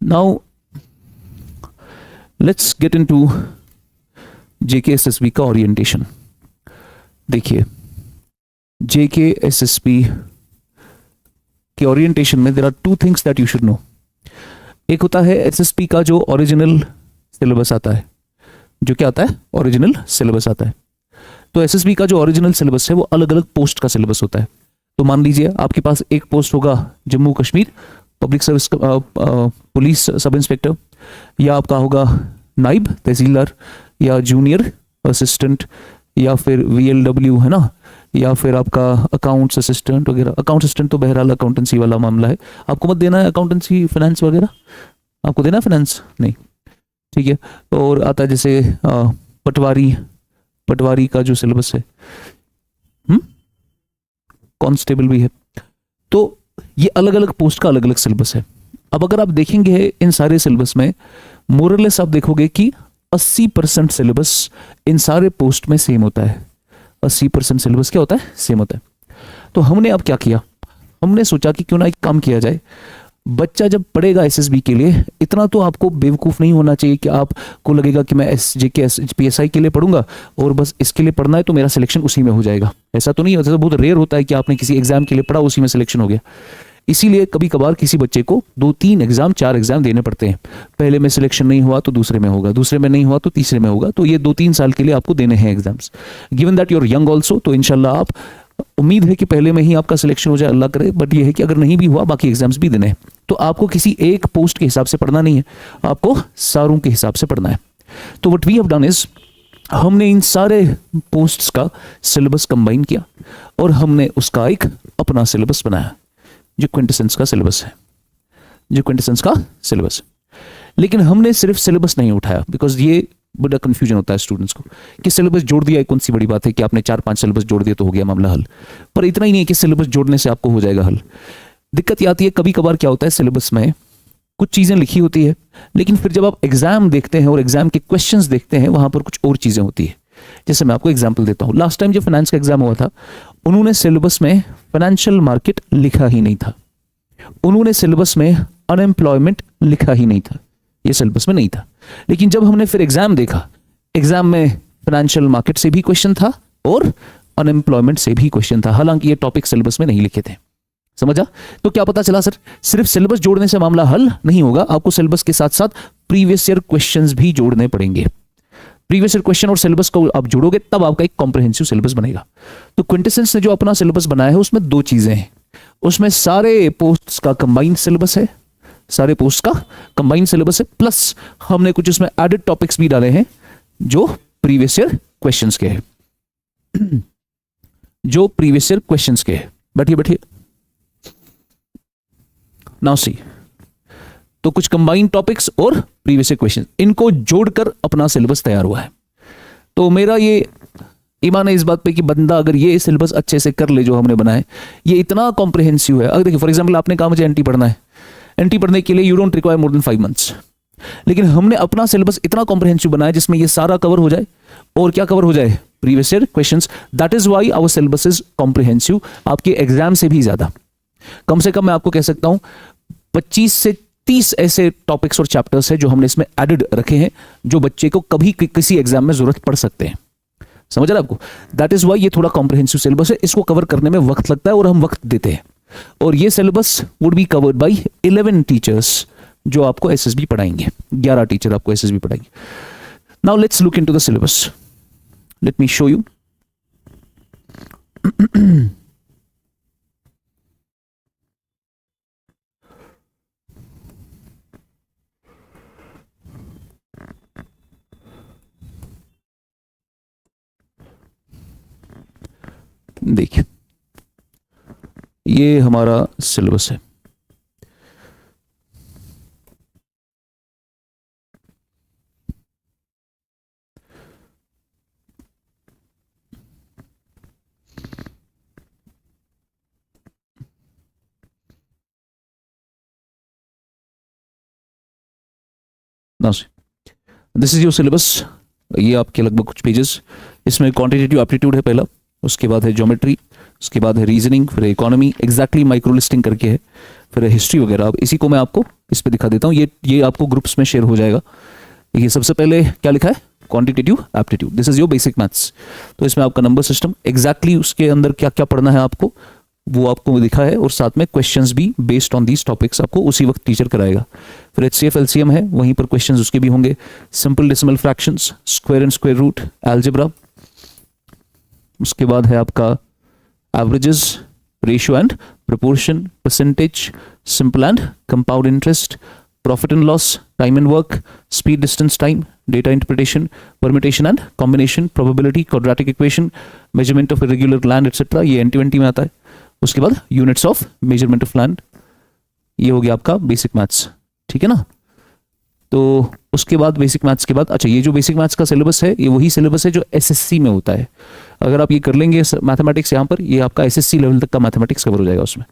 Now let's get into JKSSB का orientation. देखिए, JKSSB के ओरिएंटेशन में there are two things that you should know. एक होता है एसएसपी का जो ओरिजिनल सिलेबस आता है, जो क्या आता है, ओरिजिनल सिलेबस आता है। तो एसएसबी का जो ओरिजिनल सिलेबस है वो अलग अलग पोस्ट का सिलेबस होता है। तो मान लीजिए आपके पास एक पोस्ट होगा Jammu Kashmir public service police sub inspector, या आपका होगा नाइब तहसीलदार, या जूनियर असिस्टेंट, या फिर वीएलडब्ल्यू, है ना, या फिर आपका अकाउंट्स असिस्टेंट वगैरह। अकाउंट असिस्टेंट तो बहरहाल अकाउंटेंसी वाला मामला है, आपको मत देना है अकाउंटेंसी फाइनेंस वगैरह, आपको देना है फाइनेंस नहीं, ठीक है। और आता है जैसे पटवारी का जो सिलेबस है, कांस्टेबल भी है। तो ये अलग अलग पोस्ट का अलग अलग सिलेबस है। अब अगर आप देखेंगे इन सारे सिलेबस में मोरलेस आप देखोगे कि 80% सिलेबस इन सारे पोस्ट में सेम होता है। 80% सिलेबस क्या होता है, सेम होता है। तो हमने अब क्या किया, हमने सोचा कि क्यों ना एक काम किया जाए। बच्चा जब पढ़ेगा एसएसबी के लिए, इतना तो आपको बेवकूफ़ नहीं होना चाहिए कि आपको लगेगा कि मैं पीएसआई के लिए पढ़ूंगा और बस इसके लिए पढ़ना है तो मेरा सिलेक्शन उसी में हो जाएगा। ऐसा तो नहीं होता, तो बहुत रेयर होता है कि आपने किसी एग्जाम के लिए पढ़ा उसी में सिलेक्शन हो गया। इसीलिए कभी कभार किसी बच्चे को 2-3 एग्जाम 4 एग्जाम देने पड़ते हैं। पहले में सिलेक्शन नहीं हुआ तो दूसरे में होगा, दूसरे में नहीं हुआ तो तीसरे में होगा। तो ये 2-3 साल के लिए आपको देने हैं exams. Given that you are young also, तो इंशाल्लाह आप, उम्मीद है कि पहले में ही आपका सिलेक्शन हो जाए, अल्लाह करे। बट ये है कि अगर नहीं भी हुआ, बाकी एग्जाम्स भी देने हैं। तो आपको किसी एक पोस्ट के हिसाब से पढ़ना नहीं है, आपको सारों के हिसाब से पढ़ना है। तो what we have done is, हमने इन सारे पोस्ट्स का सिलेबस कंबाइन किया और हमने उसका एक अपना सिलेबस बनाया, जो क्विंटेसेंस का सिलेबस है, जो क्विंटेसेंस का सिलेबस। लेकिन हमने सिर्फ सिलेबस नहीं उठाया, बिकॉज ये बड़ा कंफ्यूजन होता है स्टूडेंट्स को कि सिलेबस जोड़ दिया, कौन सी बड़ी बात है कि आपने 4-5 सिलेबस जोड़ दिए तो हो गया मामला हल। पर इतना ही नहीं है कि सिलेबस जोड़ने से आपको हो जाएगा हल। दिक्कत ये आती है, कभी कभार क्या होता है, सिलेबस में कुछ चीजें लिखी होती है, लेकिन फिर जब आप एग्जाम देखते हैं और एग्जाम के क्वेश्चंस देखते हैं, वहां पर कुछ और चीजें होती है। जैसे मैं आपको एग्जाम्पल देता हूं, लास्ट टाइम जब फाइनेंस का एग्जाम हुआ था, उन्होंने सिलेबस में फाइनेंशियल मार्केट लिखा ही नहीं था, उन्होंने सिलेबस में अनएम्प्लॉयमेंट लिखा ही नहीं था, ये सिलेबस में नहीं था। लेकिन जब हमने फिर एग्जाम देखा, एग्जाम में फाइनेंशियल मार्केट से भी क्वेश्चन था और अनएम्प्लॉयमेंट से भी क्वेश्चन था, हालांकि ये टॉपिक सिलेबस में नहीं लिखे थे। समझा? तो क्या पता चला सर, सिर्फ सिलेबस जोड़ने से मामला हल नहीं होगा, आपको सिलेबस के साथ साथ प्रीवियस ईयर क्वेश्चंस भी जोड़ने पड़ेंगे। प्रीवियस ईयर क्वेश्चन और सिलेबस को आप जोड़ोगे तब आपका एक कॉम्प्रिहेंसिव सिलेबस बनेगा। तो क्विंटेसेंस ने जो अपना सिलेबस बनाया है उसमें 2 चीजें हैं, उसमें सारे पोस्ट्स का कंबाइंड सिलेबस है, सारे पोस्ट का कंबाइंड सिलेबस है, प्लस हमने कुछ उसमें एडेड टॉपिक्स भी डाले हैं जो प्रीवियस ईयर क्वेश्चंस के हैं, जो प्रीवियस ईयर क्वेश्चंस के हैं। बैठिए नाउ सी, तो कुछ कंबाइंड टॉपिक्स और प्रीवियस ईयर क्वेश्चन, इनको जोड़कर अपना सिलेबस तैयार हुआ है। तो मेरा ये ईमान है इस बात पे कि बंदा अगर ये सिलेबस अच्छे से कर ले जो हमने बनाया है, ये इतना कॉम्प्रिहेंसिव है। अगर देखिए फॉर एग्जांपल आपने कहा मुझे एनटी पढ़ना है, एनटी पढ़ने के लिए you don't require more than 5 months, लेकिन हमने अपना सिलेबस इतना कॉम्प्रिहेंसिव बनाया जिसमें ये सारा कवर हो जाए और क्या कवर हो जाए, previous year questions. That is why our syllabus is comprehensive, आपके एग्जाम से भी ज्यादा। कम से कम मैं आपको कह सकता हूं 25 से 30 ऐसे टॉपिक्स और चैप्टर्स है जो हमने इसमें एडेड रखे हैं, जो बच्चे को कभी किसी एग्जाम में जरूरत पड़ सकते हैं। समझ रहे आपको? दैट इज वाई ये थोड़ा कॉम्प्रिहेंसिव सिलेबस है, इसको कवर करने में वक्त लगता है और हम वक्त देते हैं। और ये syllabus would be covered by 11 teachers जो आपको एसएसबी पढ़ाएंगे, 11 टीचर आपको एसएसबी पढ़ाएंगे। Now let's look into the syllabus, let me show you. देखिए ये हमारा सिलेबस है। दिस इज योर सिलेबस, ये आपके लगभग कुछ पेजेस। इसमें क्वांटिटेटिव एप्टीट्यूड है पहला, उसके बाद है ज्योमेट्री, उसके बाद है रीजनिंग, फिर इकोनॉमी, एग्जैक्टली माइक्रो लिस्टिंग करके है, फिर हिस्ट्री वगैरह। अब इसी को मैं आपको इस पे दिखा देता हूँ, ये आपको ग्रुप्स में शेयर हो जाएगा। ये सबसे पहले क्या लिखा है, quantitative aptitude, this is your basic maths. तो इसमें आपका नंबर सिस्टम, एग्जैक्टली उसके अंदर क्या क्या पढ़ना है आपको वो आपको दिखा है, और साथ में क्वेश्चंस भी बेस्ड ऑन दीज टॉपिक्स आपको उसी वक्त टीचर कराएगा। फिर HCF LCM है, वहीं पर क्वेश्चंस उसके भी होंगे, simple decimal fractions, square and square root, algebra. उसके बाद है आपका averages, ratio and proportion, percentage, simple and compound interest, profit and loss, time and work, speed distance time, data interpretation, permutation and combination, probability, quadratic equation, measurement of irregular land etcetera, ये NT20 में आता है। उसके बाद units of measurement of land, ये हो गया आपका बेसिक मैथ्स, ठीक है ना। तो उसके बाद बेसिक मैथ्स के बाद, अच्छा ये जो बेसिक मैथ्स का सिलेबस है ये वही सिलेबस है जो SSC में होता है। अगर आप ये कर लेंगे मैथमेटिक्स यहाँ पर, ये आपका SSC लेवल तक का मैथमेटिक्स कवर हो जाएगा उसमें।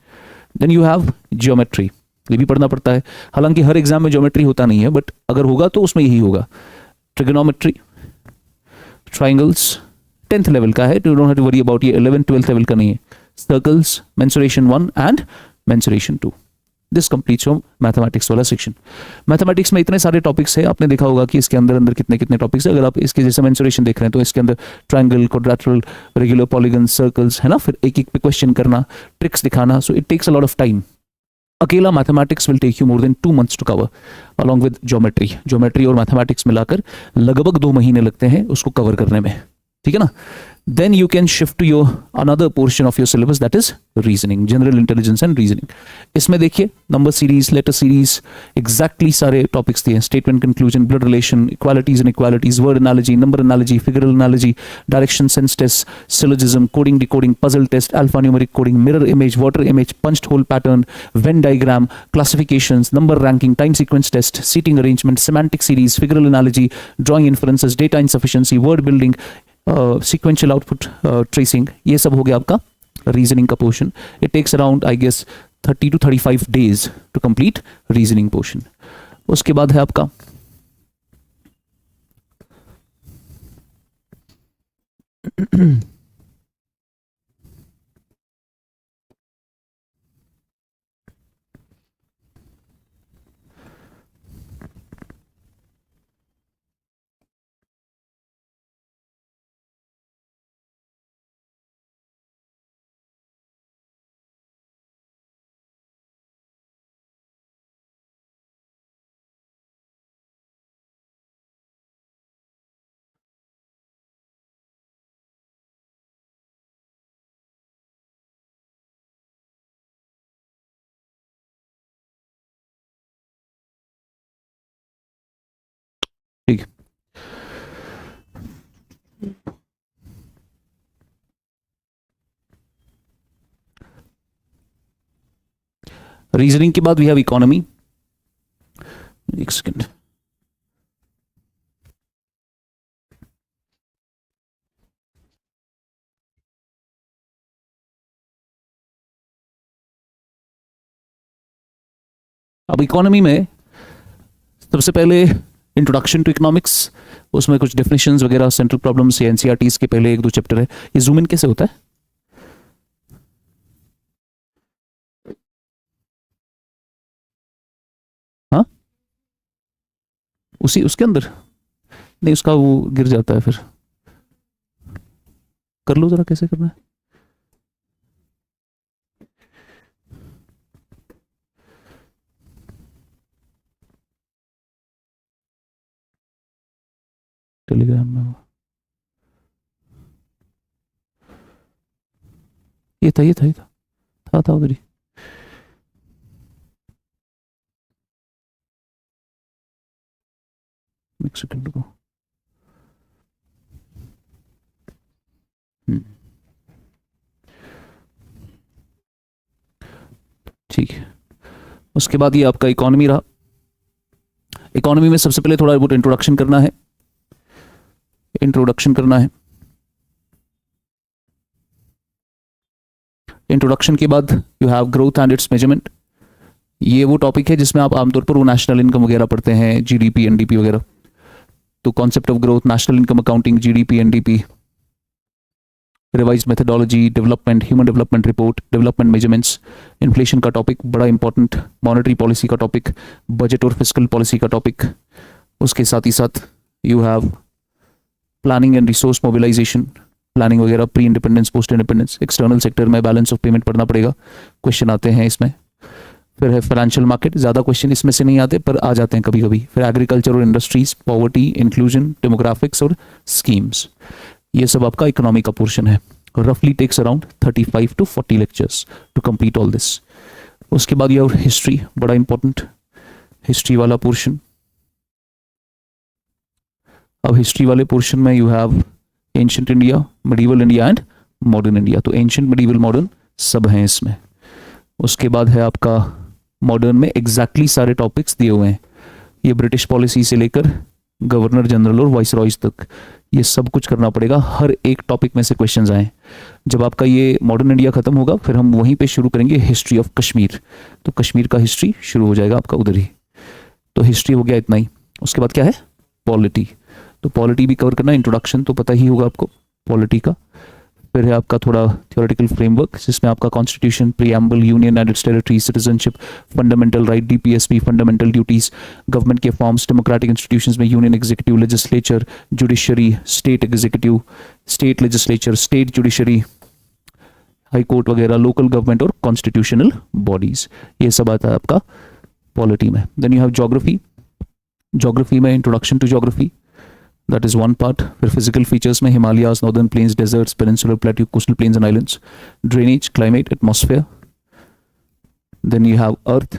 देन यू हैव ज्योमेट्री, ये भी पढ़ना पड़ता है, हालांकि हर एग्जाम में ज्योमेट्री होता नहीं है, बट अगर होगा तो उसमें यही होगा। ट्रिगोनोमेट्री, ट्राइंगल्स 10th लेवल का है, you don't have to worry about, ये 11th 12th लेवल का नहीं है। Circles, mensuration 1 and mensuration 2, this completes your mathematics वाला सेक्शन। मैथमेटिक्स में इतने सारे टॉपिक्स है, आपने देखा होगा कि इसके अंदर अंदर कितने कितने टॉपिक्स है। अगर आप इसके जैसे मेंसुरेशन देख रहे हैं तो इसके अंदर triangle, quadrilateral, regular polygon, circles है ना, फिर एक एक पे क्वेश्चन करना, ट्रिक्स दिखाना, so it takes a lot of time. अकेला mathematics will take you more than 2 months to cover along with geometry. Geometry और मैथमेटिक्स मिलाकर लगभग 2 महीने लगते हैं उसको कवर करने में, ठीक है ना। Then you can shift to your another portion of your syllabus, that is reasoning, general intelligence and reasoning. इसमें देखिए number series, letter series, exactly सारे topics दिए हैं, statement, conclusion, blood relation, equalities, inequalities, word analogy, number analogy, figural analogy, direction sense test, syllogism, coding, decoding, puzzle test, alphanumeric coding, mirror image, water image, punched hole pattern, Venn diagram, classifications, number ranking, time sequence test, seating arrangement, semantic series, figural analogy, drawing inferences, data insufficiency, word building, sequential output tracing, ये सब हो गया आपका reasoning का portion. It takes around I guess 30 to 35 days to complete reasoning portion. उसके बाद है आपका ठीक, रीजनिंग के बाद वी हैव इकोनॉमी। एक सेकेंड, अब इकोनॉमी में सबसे पहले इंट्रोडक्शन टू इकोनॉमिक्स, उसमें कुछ डेफिनेशंस वगैरह, सेंट्रल प्रॉब्लम्स या NCERTs के पहले 1-2 चैप्टर है। ये जूम इन कैसे होता है, हाँ उसी उसके अंदर नहीं, उसका वो गिर जाता है, फिर कर लो जरा कैसे करना है। टेलीग्राम में ये था, था उधर ही। एक सेकंड को, ठीक है। उसके बाद ये आपका इकोनॉमी रहा। इकोनॉमी में सबसे पहले थोड़ा बहुत इंट्रोडक्शन करना है, इंट्रोडक्शन के बाद you have growth and it's measurement. ये वो टॉपिक है जिसमें आप आमतौर पर वो नेशनल इनकम वगैरह पढ़ते हैं, GDP NDP वगैरह। तो concept of growth, national income accounting, GDP NDP, revise methodology, development, human development report, development measurements, inflation का टॉपिक बड़ा इंपॉर्टेंट, मॉनेटरी पॉलिसी का टॉपिक, बजट और फिस्कल पॉलिसी का टॉपिक। उसके साथ ही साथ you have planning and resource mobilization, planning वगैरह, pre independence, post independence, external sector में बैलेंस ऑफ पेमेंट पढ़ना पड़ेगा, क्वेश्चन आते हैं इसमें। फिर है फाइनेंशियल मार्केट, ज़्यादा क्वेश्चन इसमें से नहीं आते पर आ जाते हैं कभी कभी। फिर एग्रीकल्चर और इंडस्ट्रीज, पॉवर्टी, इंक्लूजन, डेमोग्राफिक्स और स्कीम्स, ये सब आपका इकोनॉमी का पोर्शन है। रफली takes around 35 to 40 lectures to complete all this. उसके बाद ये और हिस्ट्री, बड़ा इंपॉर्टेंट हिस्ट्री वाला पोर्शन। अब हिस्ट्री वाले पोर्शन में you have ancient India, medieval India and modern India. तो एंशिएंट, मिडीवल, मॉडर्न सब हैं इसमें। उसके बाद है आपका मॉडर्न में एग्जैक्टली सारे टॉपिक्स दिए हुए हैं, ये ब्रिटिश पॉलिसी से लेकर गवर्नर जनरल और वाइस रॉयज तक, ये सब कुछ करना पड़ेगा। हर एक टॉपिक में से क्वेश्चंस आए। जब आपका ये मॉडर्न इंडिया खत्म होगा फिर हम वहीं पे शुरू करेंगे हिस्ट्री ऑफ कश्मीर, तो कश्मीर का हिस्ट्री शुरू हो जाएगा आपका उधर ही। तो हिस्ट्री हो गया इतना ही। उसके बाद क्या है, पॉलिटी। तो पॉलिटी भी कवर करना, इंट्रोडक्शन तो पता ही होगा आपको पॉलिटी का। फिर है आपका थोड़ा थ्योरेटिकल फ्रेमवर्क, जिसमें आपका constitution, preamble, union and its territory, citizenship, fundamental right, DPSP, fundamental duties, government के फॉर्म्स, डेमोक्रेटिक इंस्टीट्यूशंस में union executive, legislature, judiciary, state executive, state legislature, state judiciary, high court वगैरह, लोकल गवर्नमेंट और constitutional bodies, ये सब आता है आपका polity में। Then you have geography. Geography में introduction to geography, that is one part. फिर physical features में Himalayas, northern plains, deserts, peninsular plateau, coastal plains and islands, drainage, climate, atmosphere. Then you have earth,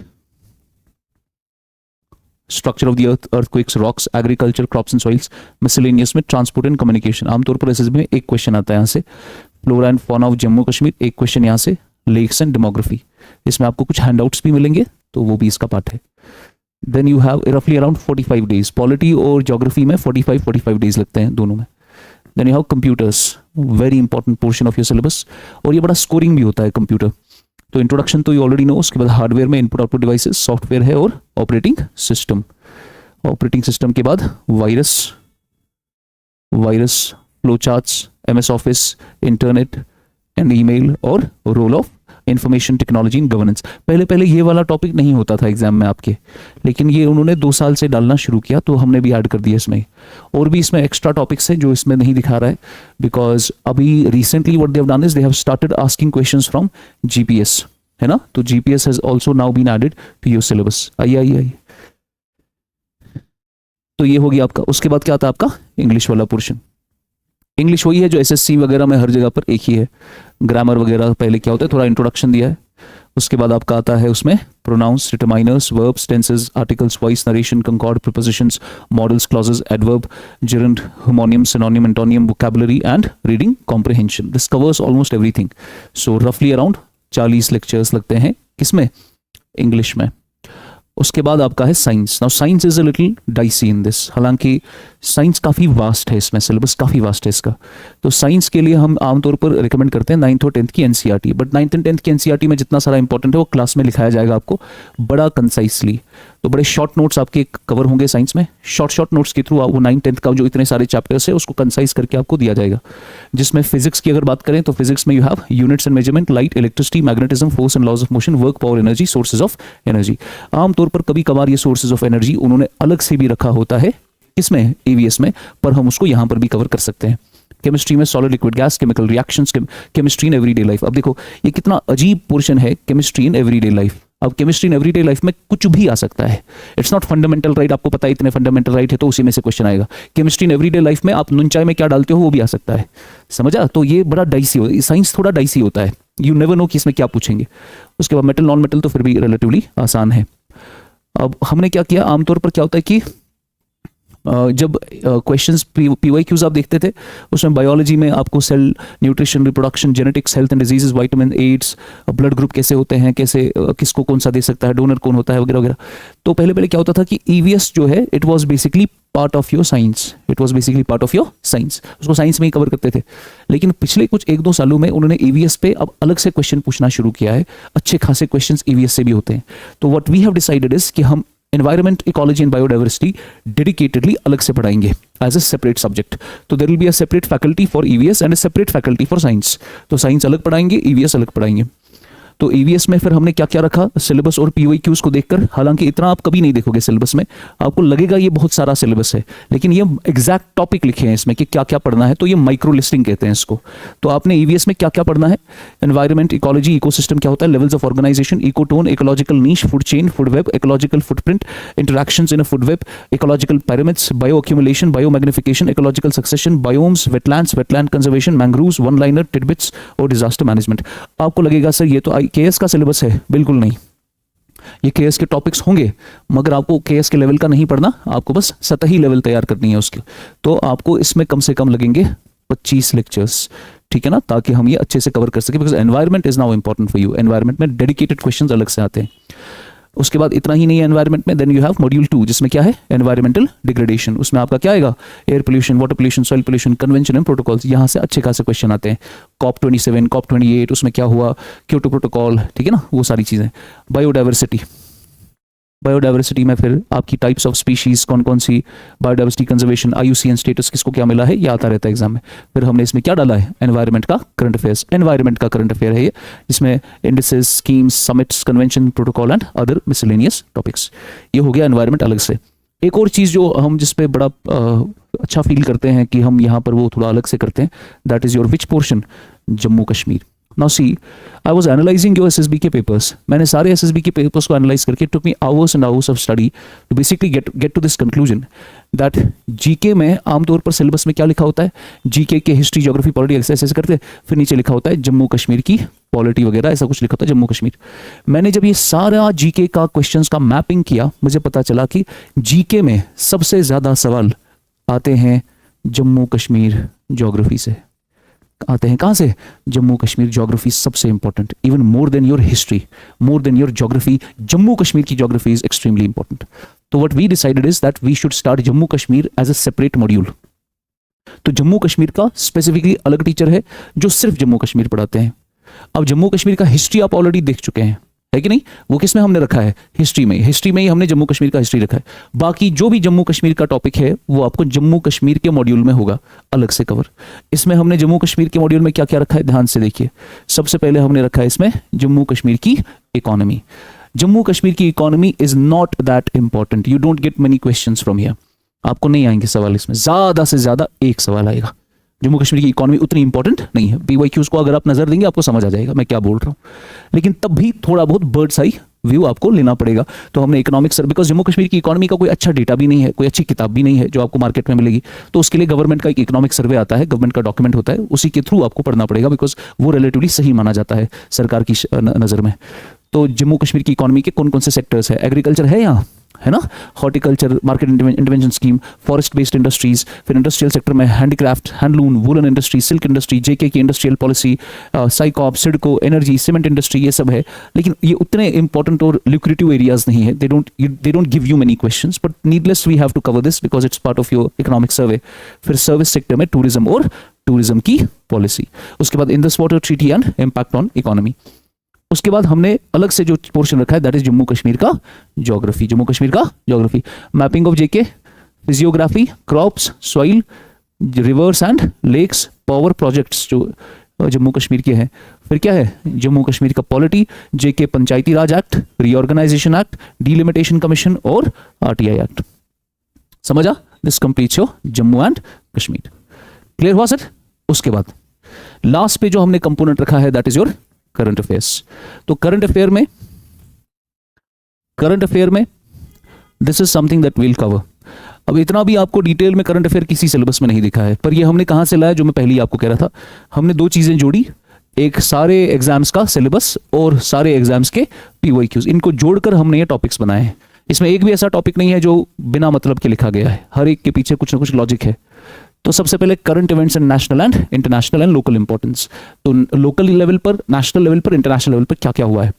structure of the earth, earthquakes, rocks, agriculture, crops and soils, miscellaneous में transport and communication। आमतौर पर SSB में एक question आता है यहाँ से, flora and fauna of Jammu Kashmir, एक क्वेश्चन यहाँ से, लेक्स एंड डेमोग्राफी। इसमें आपको कुछ हैंडआउट्स भी मिलेंगे तो वो भी इसका पार्ट है। देन यू हैव रफली अराउंड 45 डेज, पॉलिटी और ज्योग्राफी में 45 डेज लगते हैं दोनों में। Then you have computers, very important portion of your syllabus, और ये बड़ा स्कोरिंग भी होता है कंप्यूटर। तो इंट्रोडक्शन तो यू ऑलरेडी नो। उसके बाद हार्डवेयर में इनपुट आउटपुट डिवाइसेस, सॉफ्टवेयर है और ऑपरेटिंग सिस्टम। ऑपरेटिंग सिस्टम के बाद virus, flow charts, MS office, internet and email, और role of information technology in governance. पहले ये वाला टॉपिक नहीं होता था एग्जाम में आपके, लेकिन ये उन्होंने 2 साल से डालना शुरू किया तो हमने भी ऐड कर दिया इसमें। और भी इसमें एक्स्ट्रा टॉपिक्स हैं जो इसमें नहीं दिखा रहा है, बिकॉज अभी recently what they have done is they have started asking questions from GPS, है ना। तो GPS has also now been added to your syllabus. आइए। तो ये हो गया आपका। उसके बाद क्या आता है आपका इंग्लिश वाला पोर्शन। इंग्लिश वही है जो एसएससी वगैरह में हर जगह पर एक ही है। ग्रामर वगैरह पहले क्या होता है, थोड़ा इंट्रोडक्शन दिया है। उसके बाद आपका आता है उसमें pronouns, determiners, verbs, tenses, articles, voice, narration, concord, prepositions, modals, clauses, adverb, gerund, homonym, synonym, antonym, vocabulary and reading comprehension. This covers almost everything. So रफली अराउंड 40 लेक्चर्स लगते हैं किसमें, इंग्लिश में। उसके बाद आपका है science. Now science is a little dicey in this, हालांकि साइंस काफ़ी वास्ट है, इसमें सिलेबस काफ़ी वास्ट है इसका। तो साइंस के लिए हम आमतौर पर रिकमेंड करते हैं 9th और 10th की NCERT, but 9th and 10th की एनसीईआरटी में जितना सारा इंपॉर्टेंट है वो क्लास में लिखाया जाएगा आपको बड़ा कंसाइसली। तो बड़े शॉर्ट नोट्स आपके कवर होंगे साइंस में, शॉर्ट नोट्स के थ्रू वो 9th 10th का जो इतने सारे चैप्टर्स है उसको कंसाइज करके आपको दिया जाएगा। जिसमें फिजिक्स की अगर बात करें तो फिजिक्स में you have units and measurement, light, electricity, magnetism, force and laws of motion, work, power, energy, sources of energy. आमतौर पर कभी कभार ये सोर्सेज ऑफ एनर्जी उन्होंने अलग से भी रखा होता है इसमें ईवीएस में, पर हम उसको यहां पर भी कवर कर सकते हैं। केमिस्ट्री में solid, liquid, gas, chemical reactions, chemistry in everyday life. अब देखो ये कितना अजीब पोर्शन है, केमिस्ट्री इन एवरीडे लाइफ। अब केमिस्ट्री इन एवरीडे लाइफ में कुछ भी आ सकता है, इट्स नॉट फंडामेंटल राइट। आपको पता है इतने फंडामेंटल राइट है तो उसी में से क्वेश्चन आएगा। केमिस्ट्री इन एवरीडे लाइफ में आप नून चाय में क्या डालते हो वो भी आ सकता है, समझा। तो ये बड़ा डाइसी होता है, साइंस थोड़ा डाइसी होता है, यू नेवर नो कि इसमें क्या पूछेंगे। उसके बाद मेटल, नॉन मेटल तो फिर भी रिलेटिवली आसान है। अब हमने क्या किया, आमतौर पर क्या होता है कि जब क्वेश्चंस पीवाईक्यूज आप देखते थे उसमें बायोलॉजी में आपको cell, nutrition, reproduction, genetics, health and diseases, vitamin, AIDS, blood group कैसे होते हैं, कैसे किसको कौन सा दे सकता है, डोनर कौन होता है वगैरह वगैरह। तो पहले क्या होता था कि ईवीएस जो है it was basically part of your science, उसको साइंस में ही कवर करते थे। लेकिन पिछले कुछ 1-2 सालों में उन्होंने ईवीएस पे अब अलग से क्वेश्चन पूछना शुरू किया है, अच्छे खासे क्वेश्चंस ईवीएस से भी होते हैं। तो what we have decided is कि हम environment, ecology and biodiversity dedicatedly अलग से पढ़ाएंगे एज ए सेपरेट सब्जेक्ट। तो there will be a separate faculty for EVS and a separate faculty for science. तो साइंस अलग पढ़ाएंगे, ईवीएस अलग पढ़ाएंगे। तो ईवीएस में फिर हमने क्या क्या रखा सिलेबस और पीवाईक्यूज को देखकर, हालांकि इतना आप कभी नहीं देखोगे सिलेबस में, आपको लगेगा ये बहुत सारा सिलेबस है, लेकिन ये एग्जैक्ट टॉपिक लिखे हैं इसमें कि क्या क्या पढ़ना है। तो ये माइक्रो लिस्टिंग कहते हैं इसको। तो आपने ईवीएस में क्या क्या पढ़ना है, एनवायरमेंट, इकोलॉजी, इकोसिस्टम क्या होता है, levels of organization, ecotone, ecological niche, food chain, food web, ecological footprint, interactions in a food web, ecological pyramids, bio accumulation, bio magnification, ecological succession, biomes, wetlands, wetland conservation, mangroves, one liner, tidbits और disaster management. आपको लगेगा sir ये तो KS का syllabus है, बिल्कुल नहीं। ये केएस के टॉपिक्स होंगे, मगर आपको केएस के लेवल का नहीं पढ़ना, आपको बस सतही लेवल तैयार करनी है उसकी। तो आपको इसमें कम से कम लगेंगे 25 लेक्चर्स, ठीक है ना, ताकि हम ये अच्छे से कवर कर सके। Because environment is now important for you. Environment में डेडिकेटेड क्वेश्चंस अलग से आते हैं। उसके बाद इतना ही नहीं है एनवायरमेंट में, देन यू हैव मॉड्यूल 2 जिसमें क्या है, एनवायरमेंटल डिग्रेडेशन। उसमें आपका क्या आएगा, air pollution, water pollution, soil pollution, convention and protocols. यहाँ से अच्छे खासे क्वेश्चन आते हैं। COP27, COP28, उसमें क्या हुआ, क्योटो प्रोटोकॉल, ठीक है ना, वो सारी चीजें। बायोडाइवर्सिटी, बायोडाइवर्सिटी में फिर आपकी टाइप्स ऑफ स्पीशीज कौन कौन सी, बायोडाइवर्सिटी कंजर्वेशन, IUCN स्टेटस किसको क्या मिला है, ये आता रहता है एग्जाम में। फिर हमने इसमें क्या डाला है, एनवायरमेंट का करंट अफेयर्स। एनवायरमेंट का करंट अफेयर है ये, जिसमें indices, schemes, summits, convention, protocol and other miscellaneous topics. ये हो गया एनवायरमेंट अलग से। एक और चीज़ जो हम जिस पे बड़ा अच्छा फील करते हैं कि हम यहाँ पर वो थोड़ा अलग से करते हैं, that is your which portion, Jammu Kashmir. Now see, I was analyzing your SSB के papers. मैंने सारे SSB के papers को analyze करके, it took me hours and hours of study to basically get to this conclusion that GK में आमतौर पर syllabus में क्या लिखा होता है, GK के हिस्ट्री, ज्योग्राफी, पॉलिटी ऐसे करते हैं, फिर नीचे लिखा होता है जम्मू कश्मीर की पॉलिटी वगैरह, ऐसा कुछ लिखा होता है जम्मू कश्मीर। मैंने जब ये सारा GK का क्वेश्चंस का मैपिंग किया, मुझे पता चला कि GK में सबसे ज्यादा सवाल आते हैं जम्मू कश्मीर ज्योग्राफी से। आते हैं कहां से, जम्मू कश्मीर ज्योग्राफी सबसे important, even more than your history, more than your geography. Jammu Kashmir की ज्योग्राफी इज एक्सट्रीमली इंपॉर्टेंट। तो what we decided is that we should start Jammu Kashmir as a separate module. तो जम्मू कश्मीर का स्पेसिफिकली अलग टीचर है जो सिर्फ जम्मू कश्मीर पढ़ाते हैं। अब जम्मू कश्मीर का हिस्ट्री आप ऑलरेडी देख चुके हैं, है कि नहीं, वो किस में हमने रखा है, हिस्ट्री में। हिस्ट्री में ही हमने जम्मू कश्मीर का हिस्ट्री रखा है। बाकी जो भी जम्मू कश्मीर का टॉपिक है वो आपको जम्मू कश्मीर के मॉड्यूल में होगा अलग से कवर। इसमें हमने जम्मू कश्मीर के मॉड्यूल में क्या क्या रखा है, ध्यान से देखिए। सबसे पहले हमने रखा है इसमें जम्मू कश्मीर की इकोनॉमी। जम्मू कश्मीर की economy is not that important, you don't get many questions from here. आपको नहीं आएंगे सवाल इसमें, ज्यादा से ज्यादा एक सवाल आएगा। जम्मू कश्मीर की इकोनॉमी उतनी इंपॉर्टेंट नहीं है। पीवाईक्यूज को अगर आप नजर देंगे आपको समझ आ जाएगा मैं क्या बोल रहा हूं, लेकिन तब भी थोड़ा बहुत बर्ड्स आई व्यू आपको लेना पड़ेगा। तो हमने इकोनॉमिक्स, बिकॉज जम्मू कश्मीर की इकोनॉमी का कोई अच्छा डेटा भी नहीं है, कोई अच्छी किताब भी नहीं है जो आपको मार्केट में मिलेगी। तो उसके लिए गवर्नमेंट का एक इकोनॉमिक सर्वे आता है, गवर्नमेंट का डॉक्यूमेंट होता है, उसी के थ्रू आपको पढ़ना पड़ेगा, बिकॉज वो रिलेटिवली सही माना जाता है सरकार की नजर में। तो जम्मू कश्मीर की इकोनॉमी के कौन कौन से सेक्टर्स है, एग्रीकल्चर है यहाँ, है ना, horticulture, market intervention scheme, forest based industries, फिर इंडस्ट्रियल सेक्टर में handicraft, handloom, woollen industry, silk industry, JK की industrial policy, SICOP, SIDCO, energy, cement industry, ये सब है। लेकिन ये उतने इंपॉर्टेंट और ल्यूक्रेटिव एरियाज नहीं है। They don't give you many questions, but needless we have to cover this because it's part of your economic survey. फिर सर्विस सेक्टर में टूरिज्म और टूरिज्म की पॉलिसी। उसके बाद Indus water treaty and impact on economy. उसके बाद हमने अलग से जो पोर्शन रखा है दैट इज जम्मू कश्मीर का ज्योग्राफी। जम्मू कश्मीर का geography, mapping of JK, physiography, crops, soil, rivers and lakes, power projects जो जम्मू कश्मीर के हैं। फिर क्या है, जम्मू कश्मीर का polity, JK Panchayati Raj act, reorganisation act, delimitation commission और RTI एक्ट। समझा, this completes your Jammu and Kashmir. Clear हुआ सर? उसके बाद लास्ट पे जो हमने कंपोनेंट रखा है that is your current affairs. तो करंट अफेयर में this is something that will cover. अब इतना भी आपको डिटेल में करंट अफेयर किसी सिलेबस में नहीं दिखा है, पर ये हमने कहां से लाया, जो मैं पहले ही आपको कह रहा था, हमने दो चीजें जोड़ी, एक सारे एग्जाम्स का सिलेबस और सारे एग्जाम्स के PYQs, इनको जोड़कर हमने ये टॉपिक्स बनाए हैं। इसमें एक भी ऐसा टॉपिक नहीं है जो बिना मतलब के लिखा गया है, हर एक के पीछे कुछ ना कुछ लॉजिक है। तो सबसे पहले current events and national and international and local importance. तो लोकल लेवल पर, नेशनल लेवल पर, इंटरनेशनल लेवल पर क्या क्या हुआ है।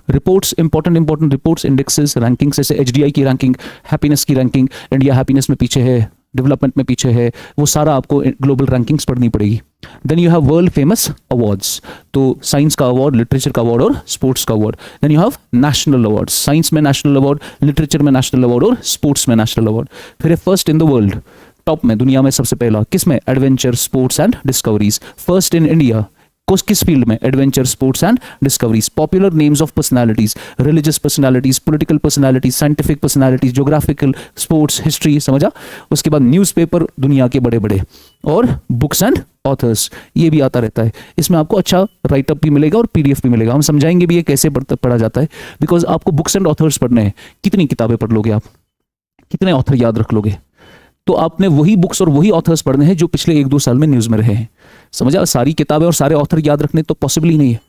Reports, important reports, indexes, rankings, जैसे HDI की रैंकिंग, हैप्पीनेस की रैंकिंग, इंडिया हैप्पीनेस में पीछे है, डेवलपमेंट में पीछे है, वो सारा आपको ग्लोबल रैंकिंग्स पढ़नी पड़ेगी। Then you have world famous awards, तो साइंस का अवार्ड, लिटरेचर का अवार्ड और स्पोर्ट्स का award. Then you have national awards, science में नेशनल अवार्ड, लिटरेचर में नेशनल अवार्ड और स्पोर्ट्स में नेशनल अवार्ड। फिर है first in the world, top में, दुनिया में सबसे पहला, किसमें? Adventure, sports and discoveries. First in India, किस फील्ड में? Adventure, sports and discoveries. Popular names of personalities, religious personalities, political personalities, scientific personalities, geographical, sports, history, समझा? उसके बाद न्यूज़पेपर दुनिया के बड़े बड़े, और बुक्स एंड ऑथर्स, ये भी आता रहता है। इसमें आपको अच्छा राइटअप भी मिलेगा और पीडीएफ भी मिलेगा। हम समझाएंगे भी ये कैसे पढ़ा जाता है, बिकॉज आपको बुक्स एंड ऑथर्स पढ़ने हैं। कितनी किताबें पढ़ लोगे आप? कितने ऑथर याद रख लोगे? तो आपने वही बुक्स और वही ऑथर्स पढ़ने हैं जो पिछले 1-2 साल में न्यूज़ में रहे हैं। समझा? सारी किताबें और सारे ऑथर याद रखने तो पॉसिबल ही नहीं है।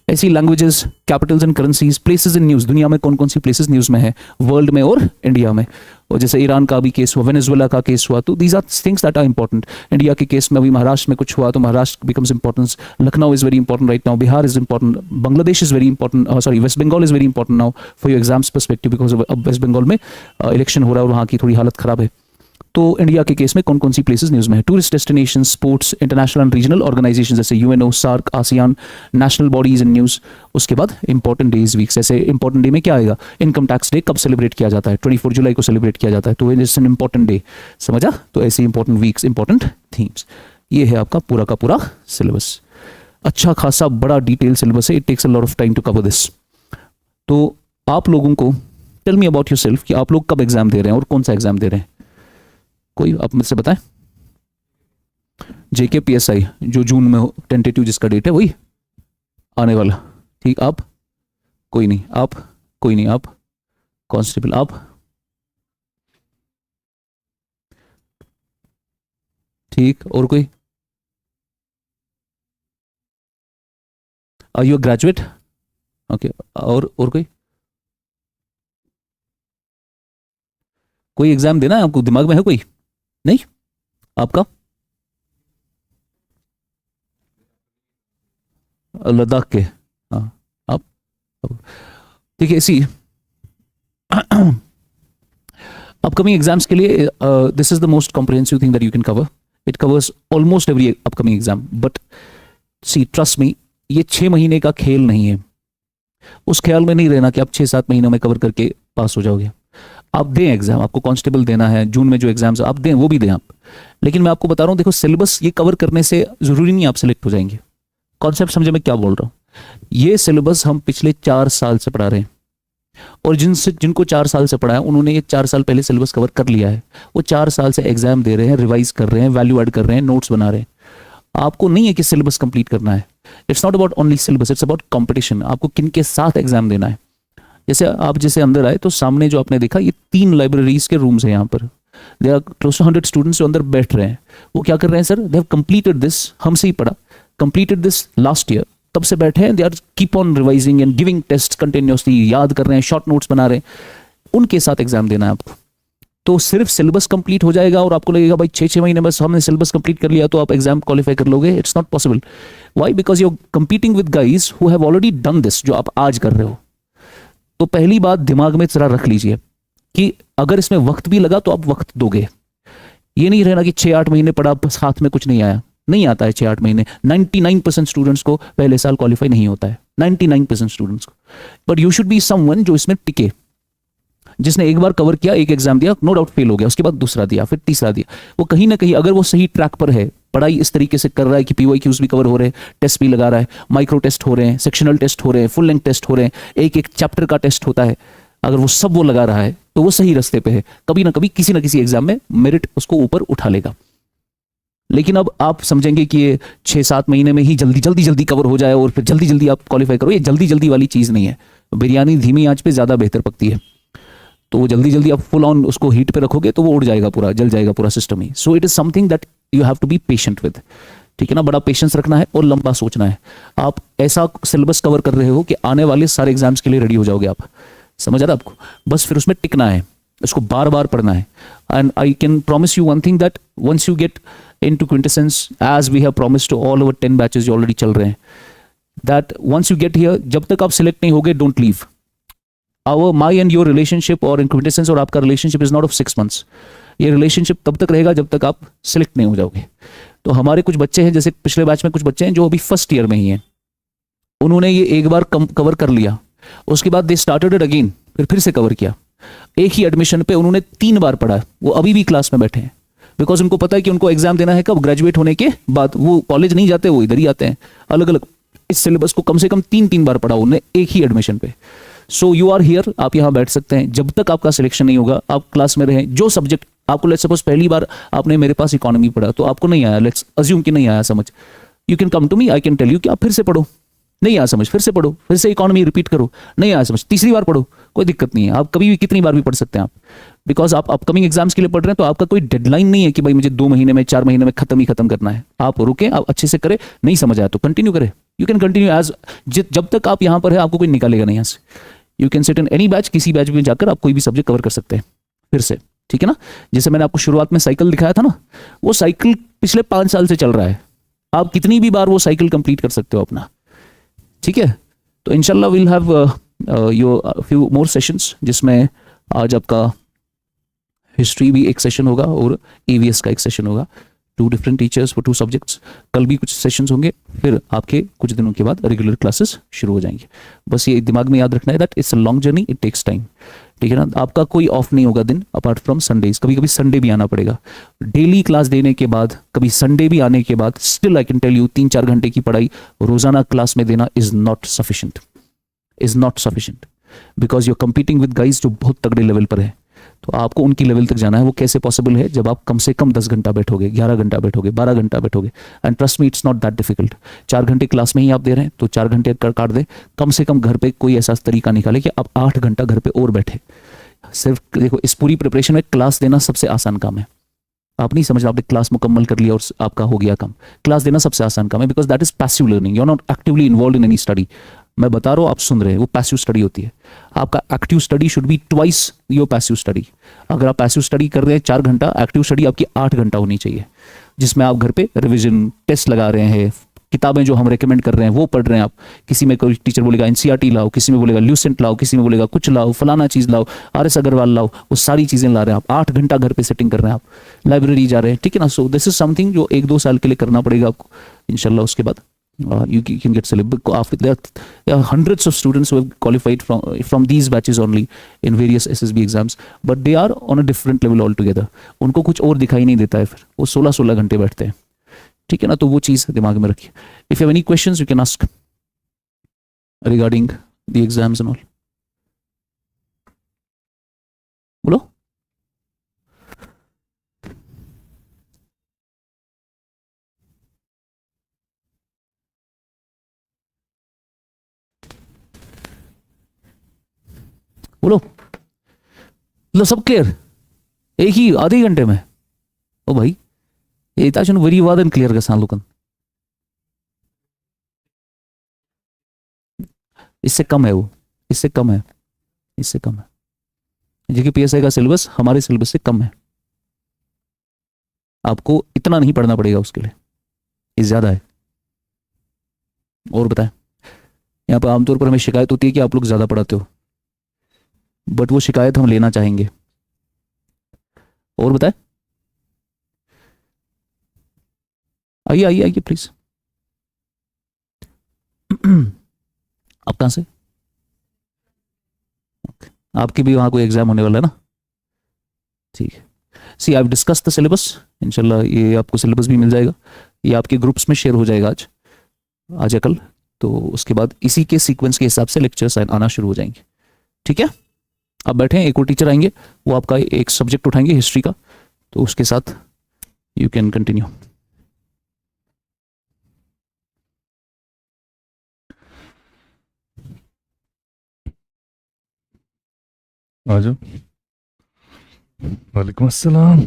ऐसी languages, Capitals and currencies, places in news, दुनिया में कौन कौन सी प्लेसेस न्यूज़ में है, वर्ल्ड में और इंडिया में। और जैसे ईरान का भी केस हुआ, वेनेजुएला का केस हुआ, तो these are things that are important. India के केस में अभी महाराष्ट्र में कुछ हुआ तो Maharashtra becomes important, Lucknow is very important right now, Bihar is important, Bangladesh is very important, sorry West Bengal is very important now for your exams perspective, because अब वेस्ट बंगाल में इलेक्शन हो रहा है और वहाँ की थोड़ी हालत खराब है। तो इंडिया के केस में कौन कौन सी प्लेसेस न्यूज़ में है? Tourist destination, sports, international and regional organisation जैसे UNO, SAARC, ASEAN, national bodies in news. उसके बाद इंपॉर्टेंट डेज, वीक्स, जैसे इंपॉर्टेंट डे में क्या आएगा? इनकम टैक्स डे कब सेलिब्रेट किया जाता है? 24 जुलाई को सेलिब्रेट किया जाता है, तो इट्स एन इंपॉर्टेंट डे, समझा? तो ऐसे इंपॉर्टेंट वीक्स, इंपॉर्टेंट थीम्स, ये है आपका पूरा का पूरा सिलेबस। अच्छा खासा बड़ा डिटेल सिलेबस है, it takes a lot of time to cover this. तो आप लोगों को, टेल मी अबाउट योरसेल्फ कि आप लोग कब एग्जाम दे रहे हैं और कौन सा एग्जाम दे रहे हैं? कोई आप मुझसे बताएं। जेके पीएसआई जो जून में हो, टेंटेटिव जिसका डेट है वही आने वाला, ठीक। आप कोई नहीं, आप कोई नहीं, आप कांस्टेबल, आप ठीक। और कोई? Are you graduate? ओके। और कोई? कोई एग्जाम देना है आपको? दिमाग में है कोई? नहीं? आपका लद्दाख के? हाँ। आप ठीक है। इसी अपकमिंग एग्जाम्स के लिए this is the most comprehensive thing that you can cover. It covers almost every upcoming exam, but see trust me, ये 6 महीने का खेल नहीं है। उस ख्याल में नहीं रहना कि आप 6-7 महीनों में कवर करके पास हो जाओगे। आप दें एग्जाम, आपको कांस्टेबल देना है जून में, जो एग्जाम्स आप दें वो भी दें आप। लेकिन मैं आपको बता रहा हूँ, देखो सिलेबस ये कवर करने से जरूरी नहीं आप सिलेक्ट हो जाएंगे। कॉन्सेप्ट समझे मैं क्या बोल रहा हूँ? ये सिलेबस हम पिछले 4 साल से पढ़ा रहे हैं, और जिनको 4 साल से पढ़ा है उन्होंने ये 4 साल पहले सिलेबस कवर कर लिया है। वो 4 साल से एग्जाम दे रहे हैं, रिवाइज कर रहे हैं, वैल्यू ऐड कर रहे हैं, नोट्स बना रहे हैं। आपको नहीं है कि सिलेबस कंप्लीट करना है। It's not about only syllabus, it's about competition. आपको किन के साथ एग्जाम देना है। जैसे आप जैसे अंदर आए तो सामने जो आपने देखा, ये 3 लाइब्रेरीज के रूम्स हैं यहाँ पर। They are close to 100 students जो अंदर बैठ रहे हैं। वो क्या कर रहे हैं sir? They have completed this, हमसे ही पढ़ा, कंप्लीटेड दिस लास्ट ईयर, तब से बैठे हैं। They are keep on revising and giving test continuously, याद कर रहे हैं, शॉर्ट नोट्स बना रहे हैं। उनके साथ एग्जाम देना है आपको। तो सिर्फ सिलेबस कंप्लीट हो जाएगा और आपको लगेगा भाई 6-6 महीने बस हमने सिलेबस कंप्लीट कर लिया तो आप एग्जाम क्वालिफाई कर लोगे। It's not possible. Why? Because you are competing with guys who have already done this, जो आप आज कर रहे हो। तो पहली बात दिमाग में जरा रख लीजिए कि अगर इसमें वक्त भी लगा तो आप वक्त दोगे। ये नहीं रहना कि 6-8 महीने पढ़ा बस हाथ में कुछ नहीं आया। नहीं आता है 6-8 महीने। 99% स्टूडेंट्स को पहले साल क्वालिफाई नहीं होता है, 99% स्टूडेंट्स को। But you should be someone जो इसमें टिके, जिसने एक बार कवर किया, एक एग्जाम दिया, नो डाउट फेल हो गया, उसके बाद दूसरा दिया, फिर तीसरा दिया। वो कहीं ना कहीं अगर वो सही ट्रैक पर है, पढ़ाई इस तरीके से कर रहा है कि PYQs भी कवर हो रहे हैं, टेस्ट भी लगा रहा है, माइक्रो टेस्ट हो रहे हैं, सेक्शनल टेस्ट हो रहे हैं, फुल लेंथ टेस्ट हो रहे हैं, एक एक चैप्टर का टेस्ट होता है, अगर वो सब वो लगा रहा है तो वो सही रास्ते पे है। कभी ना कभी किसी ना किसी एग्जाम में मेरिट उसको ऊपर उठा लेगा। लेकिन अब आप समझेंगे कि ये 6-7 महीने में ही जल्दी कवर हो जाए और फिर जल्दी जल्दी आप क्वालिफाई करो, ये जल्दी वाली चीज़ नहीं है। बिरयानी धीमी आंच पे ज़्यादा बेहतर पकती है। तो वो जल्दी आप फुल ऑन उसको हीट पे रखोगे तो वो उड़ जाएगा, पूरा जल जाएगा पूरा सिस्टम ही। So it is something that you have to be patient with. ठीक है ना? बड़ा पेशेंस रखना है और लंबा सोचना है। आप ऐसा सिलेबस कवर कर रहे हो कि आने वाले सारे एग्जाम्स के लिए रेडी हो जाओगे आप। समझ आ रहा है आपको? बस फिर उसमें टिकना है, उसको बार बार पढ़ना है। And I can promise you one thing, that once you get into quintessence, as we have promised to all our 10 batches जो already चल रहे हैं, that once you get here, जब तक आप select नहीं होगे, don't leave. My and your relationship और क्विंटेसेंस और आपका relationship is not of 6 months. ये रिलेशनशिप तब तक रहेगा जब तक आप सिलेक्ट नहीं हो जाओगे. तो हमारे कुछ बच्चे हैं, जैसे पिछले बैच में कुछ बच्चे हैं जो अभी फर्स्ट ईयर में ही हैं, उन्होंने ये एक बार कवर कर लिया, उसके बाद दे स्टार्टेड इट अगेन, फिर से कवर किया. एक ही एडमिशन पे उन्होंने 3 बार पढ़ा, वो अभी भी क्लास में बैठे हैं, बिकॉज उनको पता है कि उनको एग्जाम देना है कब, ग्रेजुएट होने के बाद. वो कॉलेज नहीं जाते, वो इधर ही आते हैं. अलग अलग इस सिलेबस को कम से कम 3 बार पढ़ा उन्होंने एक ही एडमिशन पे. सो यू आर हियर, आप यहाँ बैठ सकते हैं. जब तक आपका सिलेक्शन नहीं होगा आप क्लास में रहें. जो सब्जेक्ट आपको, लेट्स सपोज पहली बार आपने मेरे पास इकोनॉमी पढ़ा तो आपको नहीं आया, लेट्स अज्यूम कि नहीं आया समझ, you can come to me, I can tell you कि आप फिर से पढ़ो. नहीं आया समझ, फिर से पढ़ो, फिर से इकोनॉमी रिपीट करो. नहीं आया समझ, तीसरी बार पढ़ो, कोई दिक्कत नहीं है. आप कभी भी कितनी बार भी पढ़ सकते हैं आप, बिकॉज आप अपकमिंग एग्जाम्स के लिए पढ़ रहे हैं. तो आपका कोई डेडलाइन नहीं है कि भाई मुझे 2 महीने में 4 महीने में खत्म करना है. आप रुके, आप अच्छे से करें, नहीं समझ आया तो कंटिन्यू करें. यू कैन कंटिन्यू एज, जब तक आप यहाँ पर है आपको कोई निकालेगा नहीं यहाँ से. You can sit in any batch, किसी बैच में जाकर आप कोई भी सब्जेक्ट कवर कर सकते हैं फिर से. ठीक है ना. जैसे मैंने आपको शुरुआत में साइकिल दिखाया था ना, वो साइकिल पिछले 5 साल से चल रहा है. आप कितनी भी बार वो साइकिल कंप्लीट कर सकते हो अपना. ठीक है. तो इंशाल्लाह will have your few more sessions, जिसमें आज आपका हिस्ट्री भी एक सेशन होगा और ईवीएस का एक सेशन होगा. 2 डिफरेंट टीचर्स फॉर 2 सब्जेक्ट्स. कल भी कुछ सेशंस होंगे, फिर आपके कुछ दिनों के बाद रेगुलर क्लासेस शुरू हो जाएंगे. बस ये दिमाग में याद रखना है that it's a long journey, it takes time. ठीक है ना. आपका कोई ऑफ नहीं होगा दिन अपार्ट फ्रॉम संडेज. कभी कभी संडे भी आना पड़ेगा. डेली क्लास देने के बाद कभी संडे भी आने के बाद still I can tell you 3-4 घंटे की पढ़ाई रोजाना क्लास में देना is not sufficient, because you are competing with guys जो बहुत तगड़े लेवल पर है. तो आपको उनकी लेवल तक जाना है. वो कैसे पॉसिबल है, जब आप कम से कम 10 घंटा बैठोगे, 11 घंटा बैठोगे, 12 घंटा बैठोगे. And trust me, it's not that difficult. 4 घंटे क्लास में ही आप दे रहे हैं तो 4 घंटे काट दे. कम से कम घर पे कोई ऐसा तरीका निकाले कि आप 8 घंटा घर पे और बैठे. सिर्फ देखो, इस पूरी प्रिपरेशन में क्लास देना सबसे आसान काम है. आप नहीं समझ रहे, आपने क्लास मुकम्मल कर लिया और आपका हो गया काम. क्लास देना सबसे आसान काम है, because that is passive learning. You are not actively involve in any study. मैं बता रहा हूँ, आप सुन रहे हैं, वो पैसिव स्टडी होती है. आपका active study should be twice your passive study. अगर आप पैसिव स्टडी कर रहे हैं 4 घंटा, एक्टिव स्टडी आपकी 8 घंटा होनी चाहिए, जिसमें आप घर पे रिवीजन टेस्ट लगा रहे हैं. किताबें जो हम रेकमेंड कर रहे हैं वो पढ़ रहे हैं आप. किसी में कोई टीचर बोलेगा एनसीईआरटी लाओ, किसी में बोलेगा ल्यूसेंट लाओ, किसी में बोलेगा कुछ लाओ, फलाना चीज़ लाओ, आरएस अग्रवाल लाओ. वो सारी चीज़ें ला रहे हैं आप. 8 घंटा घर पे सेटिंग कर रहे हैं आप. लाइब्रेरी जा रहे हैं. ठीक है ना. सो दिस इज समथिंग जो 1-2 साल के लिए करना पड़ेगा आपको इंशाल्लाह. उसके बाद you can get selected. After that, there are hundreds of students who have qualified from these batches only in various SSB exams, but they are on a different level altogether. उनको कुछ और दिखाई नहीं देता है, फिर वो 16 घंटे बैठते हैं. ठीक है ना. तो वो चीज़ दिमाग में रखिए. If you have any questions, you can ask regarding the exams and all. बोलो. बोलो. मतलब सब क्लियर एक ही आधे घंटे में. ओ भाई, ये ताशन वरी वादन क्लियर का सान लोकन. इससे कम है वो, इससे कम है, इससे कम है. जेके पीएसआई का सिलेबस हमारे सिलेबस से कम है. आपको इतना नहीं पढ़ना पड़ेगा उसके लिए, ये ज्यादा है. और बताएं, यहाँ पर आमतौर पर हमें शिकायत होती है कि आप लोग ज्यादा पढ़ाते हो, बट वो शिकायत हम लेना चाहेंगे. और बताएं. आइए आइए आइए प्लीज. आप कहाँ से? आपकी भी वहाँ कोई एग्जाम होने वाला है ना. ठीक है. See I have discuss the syllabus. इंशाल्लाह ये आपको सिलेबस भी मिल जाएगा, ये आपके ग्रुप्स में शेयर हो जाएगा आज या कल. तो उसके बाद इसी के सीक्वेंस के हिसाब से लेक्चर्स आना शुरू हो जाएंगे. ठीक है. आप बैठे हैं, एक और टीचर आएंगे, वो आपका एक सब्जेक्ट उठाएंगे हिस्ट्री का, तो उसके साथ यू कैन कंटिन्यू. आ जाओ. वालेकुम अस्सलाम.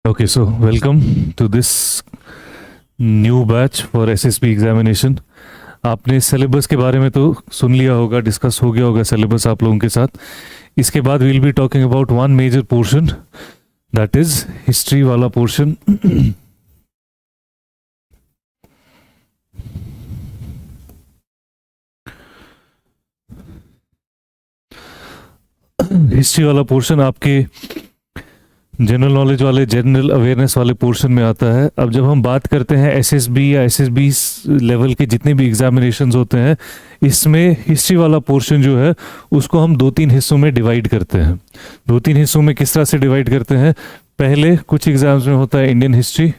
Okay, so welcome to this new batch for SSB examination. आपने सिलेबस के बारे में तो सुन लिया होगा, डिस्कस हो गया होगा सिलेबस आप लोगों के साथ। इसके बाद will be talking about one major portion, that is history वाला पोर्शन। हिस्ट्री वाला पोर्शन आपके जनरल नॉलेज वाले, जनरल अवेयरनेस वाले पोर्शन में आता है। अब जब हम बात करते हैं एसएसबी या एसएसबी लेवल के जितने भी एग्जामिनेशंस होते हैं, इसमें हिस्ट्री वाला पोर्शन जो है उसको हम 2-3 हिस्सों में डिवाइड करते हैं। 2-3 हिस्सों में किस तरह से डिवाइड करते हैं? पहले कुछ एग्जाम्स में होता है इंडियन हिस्ट्री,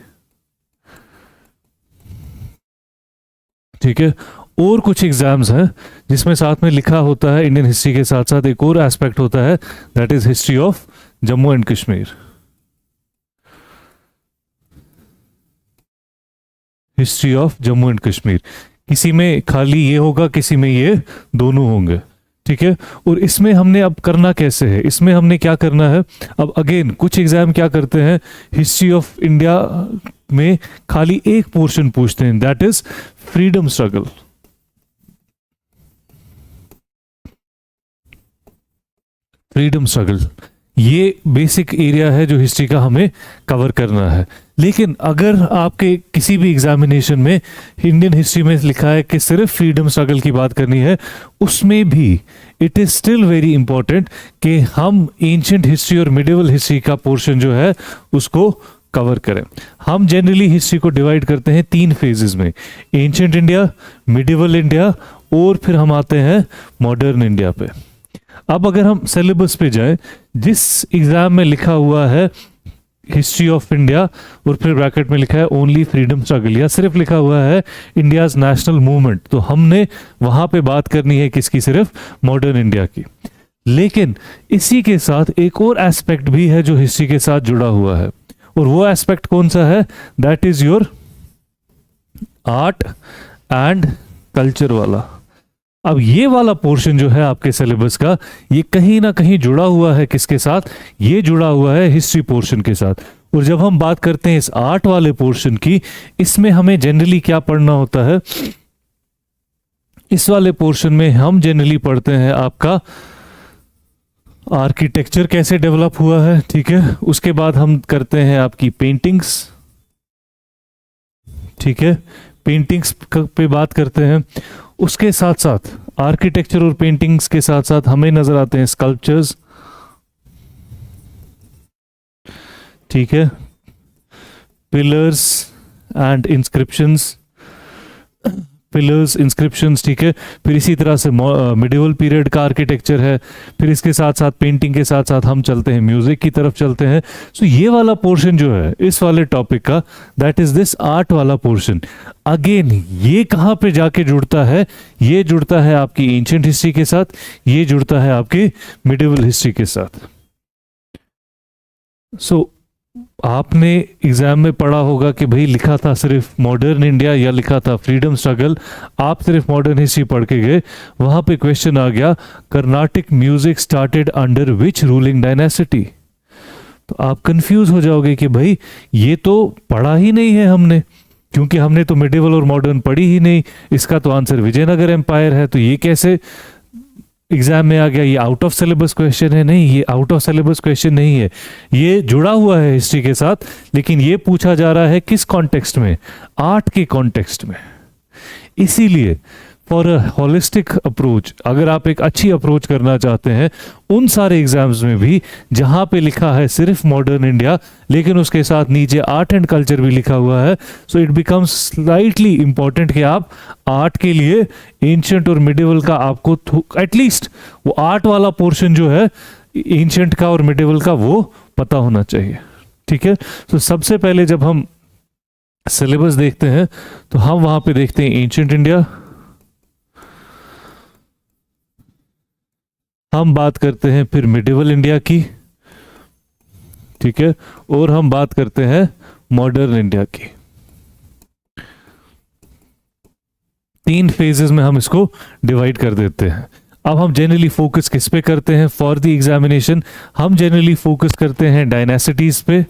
ठीक है, और कुछ एग्जाम्स हैं जिसमें साथ में लिखा होता है इंडियन हिस्ट्री के साथ साथ एक और एस्पेक्ट होता है, that is history of Jammu and Kashmir. History of Jammu and Kashmir, किसी में खाली ये होगा, किसी में ये दोनों होंगे, ठीक है। और इसमें हमने अब करना कैसे है, इसमें हमने क्या करना है? अब अगेन कुछ एग्जाम क्या करते हैं, हिस्ट्री ऑफ इंडिया में खाली एक पोर्शन पूछते हैं, that is freedom struggle. Freedom struggle ये बेसिक एरिया है जो हिस्ट्री का हमें कवर करना है। लेकिन अगर आपके किसी भी एग्जामिनेशन में इंडियन हिस्ट्री में लिखा है कि सिर्फ फ्रीडम स्ट्रगल की बात करनी है, उसमें भी it is still very important कि हम एंशिएंट हिस्ट्री और मिडिवल हिस्ट्री का पोर्शन जो है उसको कवर करें। हम जनरली हिस्ट्री को डिवाइड करते हैं 3 फेजेस में, एंशिएंट इंडिया, मिडिवल इंडिया और फिर हम आते हैं मॉडर्न इंडिया पे। अब अगर हम सिलेबस पे जाएं, जिस एग्जाम में लिखा हुआ है हिस्ट्री ऑफ इंडिया और फिर ब्रैकेट में लिखा है ओनली फ्रीडम स्ट्रगल या सिर्फ लिखा हुआ है इंडियाज नेशनल मूवमेंट, तो हमने वहां पे बात करनी है किसकी? सिर्फ मॉडर्न इंडिया की। लेकिन इसी के साथ एक और एस्पेक्ट भी है जो हिस्ट्री के साथ जुड़ा हुआ है, और वो एस्पेक्ट कौन सा है? That is your art and culture वाला। अब ये वाला पोर्शन जो है आपके सिलेबस का, ये कहीं ना कहीं जुड़ा हुआ है किसके साथ? ये जुड़ा हुआ है हिस्ट्री पोर्शन के साथ। और जब हम बात करते हैं इस आर्ट वाले पोर्शन की, इसमें हमें जनरली क्या पढ़ना होता है? इस वाले पोर्शन में हम जनरली पढ़ते हैं आपका आर्किटेक्चर कैसे डेवलप हुआ है, ठीक है। उसके बाद हम करते हैं आपकी पेंटिंग्स, ठीक है, पेंटिंग्स पे बात करते हैं। उसके साथ साथ आर्किटेक्चर और पेंटिंग्स के साथ साथ हमें नजर आते हैं स्कल्पचर्स, ठीक है, pillars and inscriptions, pillars, inscriptions, ठीक है। फिर इसी तरह से मिडिवल पीरियड का आर्किटेक्चर है। फिर इसके साथ साथ पेंटिंग के साथ साथ हम चलते हैं म्यूजिक की तरफ चलते हैं। सो ये वाला पोर्शन जो है इस वाले टॉपिक का, दैट इज दिस आर्ट वाला पोर्शन। अगेन ये कहाँ पे जाके जुड़ता है? ये जुड़ता है आपकी एंशिएंट हिस्ट्री के साथ, ये जुड़ता है आपकी मिडिवल हिस्ट्री के साथ। सो आपने एग्जाम में पढ़ा होगा कि भाई लिखा था सिर्फ मॉडर्न इंडिया या लिखा था फ्रीडम स्ट्रगल, आप सिर्फ मॉडर्न हिस्ट्री पढ़ के गए, वहां पे क्वेश्चन आ गया Carnatic music started under which ruling dynasty. तो आप कंफ्यूज हो जाओगे कि भाई ये तो पढ़ा ही नहीं है हमने, क्योंकि हमने तो मिडिवल और मॉडर्न पढ़ी ही नहीं। इसका तो आंसर विजयनगर एम्पायर है, तो ये कैसे एग्जाम में आ गया? ये आउट ऑफ सिलेबस क्वेश्चन है। नहीं, ये आउट ऑफ सिलेबस क्वेश्चन नहीं है, ये जुड़ा हुआ है हिस्ट्री के साथ, लेकिन ये पूछा जा रहा है किस कॉन्टेक्स्ट में? आर्ट के कॉन्टेक्स्ट में। इसीलिए फॉर अ होलिस्टिक अप्रोच, अगर आप एक अच्छी अप्रोच करना चाहते हैं उन सारे एग्जाम्स में भी जहां पे लिखा है सिर्फ मॉडर्न इंडिया लेकिन उसके साथ नीचे आर्ट एंड कल्चर भी लिखा हुआ है, so it becomes slightly important कि आप आर्ट के लिए एंशिएंट और मिडिवल का आपको एटलीस्ट वो आर्ट वाला पोर्शन जो है एंशिएंट का और मिडिवल का वो पता होना चाहिए, ठीक है। तो सबसे पहले जब हम सिलेबस देखते हैं तो हम वहां पे देखते हैं एंशिएंट इंडिया, हम बात करते हैं फिर मिडिवल इंडिया की, ठीक है, और हम बात करते हैं मॉडर्न इंडिया की। 3 फेजेस में हम इसको डिवाइड कर देते हैं। अब हम जनरली फोकस किस पे करते हैं फॉर द एग्जामिनेशन? हम जनरली फोकस करते हैं डायनेसिटीज पे,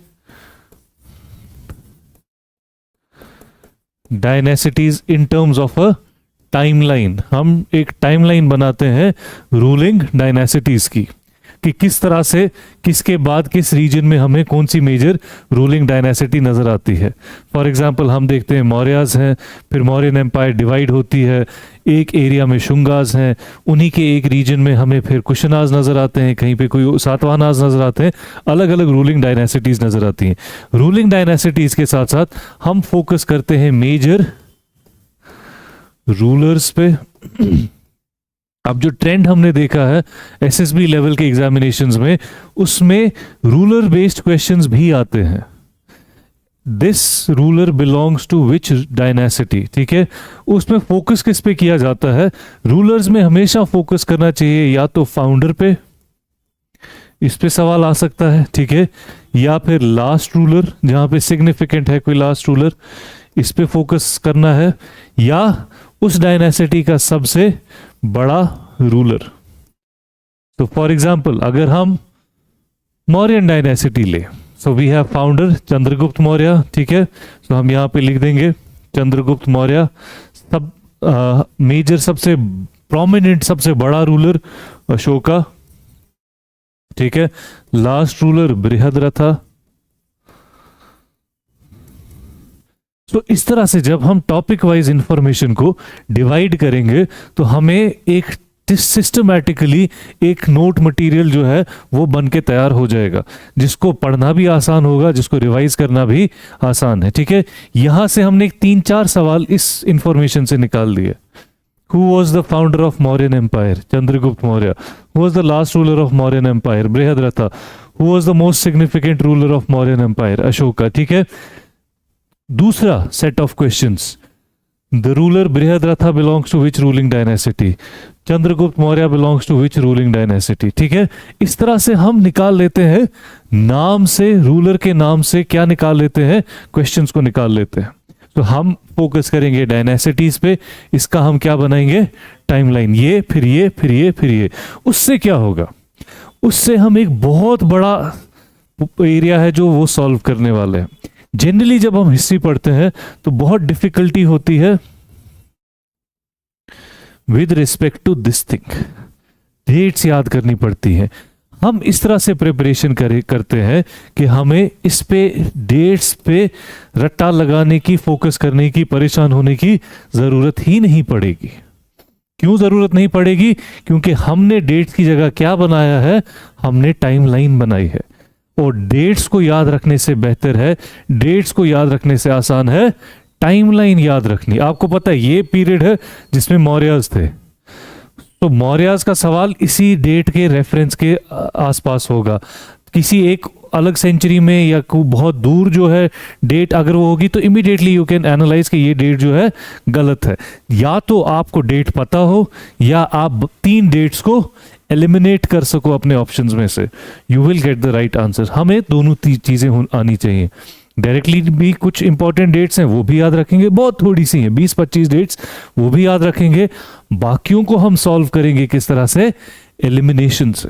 dynasties in terms of a timeline, हम एक टाइमलाइन बनाते हैं रूलिंग डायनेसिटीज की, कि किस तरह से किसके बाद किस रीजन में हमें कौन सी मेजर रूलिंग डायनेसिटी नजर आती है। फॉर एग्जांपल हम देखते हैं मौर्याज हैं, फिर मौर्यन एम्पायर डिवाइड होती है, एक एरिया में शुंगाज हैं, उन्हीं के एक रीजन में हमें फिर कुशनाज नजर आते हैं, कहीं पे कोई सातवाहनाज नजर आते हैं, अलग अलग रूलिंग डायनेसिटीज नजर आती हैं। रूलिंग डायनेसिटीज के साथ साथ हम फोकस करते हैं मेजर रूलर्स पे। अब जो ट्रेंड हमने देखा है एसएसबी लेवल के एग्जामिनेशंस में, उसमें रूलर बेस्ड क्वेश्चंस भी आते हैं। This ruler belongs to which dynasty, ठीक है, उसमें फोकस किस पे किया जाता है? रूलर्स में हमेशा फोकस करना चाहिए या तो फाउंडर पे, इस पे सवाल आ सकता है, ठीक है, या फिर लास्ट रूलर, जहां पे सिग्निफिकेंट है कोई लास्ट रूलर, इस पे फोकस करना है, या उस डायनेसिटी का सबसे बड़ा रूलर। तो फॉर एग्जाम्पल अगर हम मौर्यन डायनेसिटी ले, so we have founder Chandragupta Maurya, ठीक है, तो हम यहां पे लिख देंगे चंद्रगुप्त मौर्य। सब मेजर सबसे प्रोमिनेंट सबसे बड़ा रूलर अशोका, ठीक है, लास्ट रूलर बृहद्रथा। तो इस तरह से जब हम टॉपिक वाइज इंफॉर्मेशन को डिवाइड करेंगे तो हमें एक सिस्टमैटिकली एक नोट मटेरियल जो है वो बन के तैयार हो जाएगा, जिसको पढ़ना भी आसान होगा, जिसको रिवाइज करना भी आसान है, ठीक है। यहां से हमने 3-4 सवाल इस इंफॉर्मेशन से निकाल दिए। Who was the founder of Mauryan Empire? Chandragupta Maurya. Who was the last ruler of Mauryan Empire? Brihadratha. Who was the most significant ruler of Mauryan Empire? Ashoka. ठीक है। दूसरा set of questions. The ruler Brihadratha belongs to which ruling dynasty? Chandragupta Maurya belongs to which ruling dynasty? ठीक है। इस तरह से हम निकाल लेते हैं, नाम से, रूलर के नाम से क्या निकाल लेते हैं, क्वेश्चंस को निकाल लेते हैं। तो हम फोकस करेंगे डायनेसिटीज पे, इसका हम क्या बनाएंगे, टाइमलाइन, ये फिर ये फिर ये फिर ये। उससे क्या होगा, उससे हम एक बहुत बड़ा एरिया है जो वो सॉल्व करने वाले हैं। जनरली जब हम हिस्ट्री पढ़ते हैं तो बहुत डिफिकल्टी होती है with respect to this thing, dates याद करनी पड़ती है। हम इस तरह से प्रिपरेशन करते हैं कि हमें इस पे डेट्स पे रट्टा लगाने की, फोकस करने की, परेशान होने की जरूरत ही नहीं पड़ेगी। क्यों जरूरत नहीं पड़ेगी? क्योंकि हमने डेट्स की जगह क्या बनाया है, हमने टाइमलाइन बनाई है। और डेट्स को याद रखने से बेहतर है, डेट्स को याद रखने से आसान है टाइमलाइन याद रखनी। आपको पता है ये पीरियड है जिसमें मौर्यज थे, तो मौर्याज का सवाल इसी डेट के रेफरेंस के आसपास होगा। किसी एक अलग सेंचुरी में या बहुत दूर जो है डेट अगर वो होगी तो इमीडिएटली यू कैन एनालाइज कि ये डेट जो है गलत है। या तो आपको डेट पता हो या आप 3 डेट्स को एलिमिनेट कर सको अपने ऑप्शंस में से, you will get the right answer. हमें दोनों चीजें आनी चाहिए। डायरेक्टली भी कुछ इंपॉर्टेंट डेट्स हैं वो भी याद रखेंगे, बहुत थोड़ी सी हैं 20-25 डेट्स, वो भी याद रखेंगे। बाकियों को हम सॉल्व करेंगे किस तरह से, एलिमिनेशन से।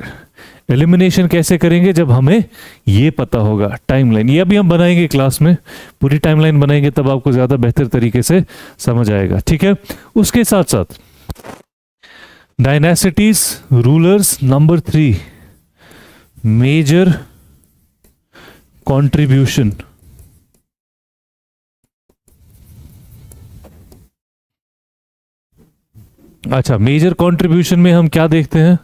एलिमिनेशन कैसे करेंगे, जब हमें ये पता होगा टाइमलाइन। ये अभी हम बनाएंगे क्लास में, पूरी टाइमलाइन बनाएंगे, तब आपको ज्यादा बेहतर तरीके से समझ आएगा, ठीक है। उसके साथ साथ डायनेसिटीज, रूलर्स, नंबर 3 मेजर कंट्रीब्यूशन। अच्छा, मेजर कंट्रीब्यूशन में हम क्या देखते हैं,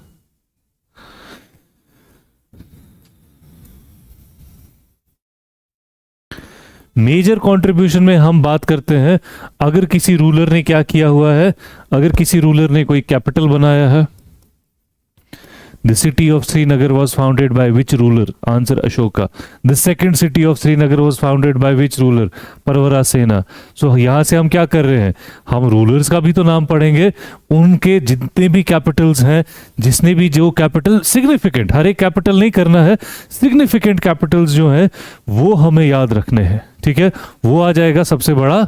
मेजर कंट्रीब्यूशन में हम बात करते हैं अगर किसी रूलर ने क्या किया हुआ है, अगर किसी रूलर ने कोई कैपिटल बनाया है। The city of Srinagar was founded by which ruler? Answer Ashoka. The second city of Srinagar was founded by which ruler? Parvara Sena. So यहाँ से हम क्या कर रहे हैं, हम रूलर्स का भी तो नाम पढ़ेंगे, उनके जितने भी कैपिटल्स हैं, जिसने भी जो कैपिटल सिग्निफिकेंट, हर एक कैपिटल नहीं करना है, सिग्निफिकेंट कैपिटल्स जो हैं वो हमें याद रखने हैं, ठीक है। वो आ जाएगा सबसे बड़ा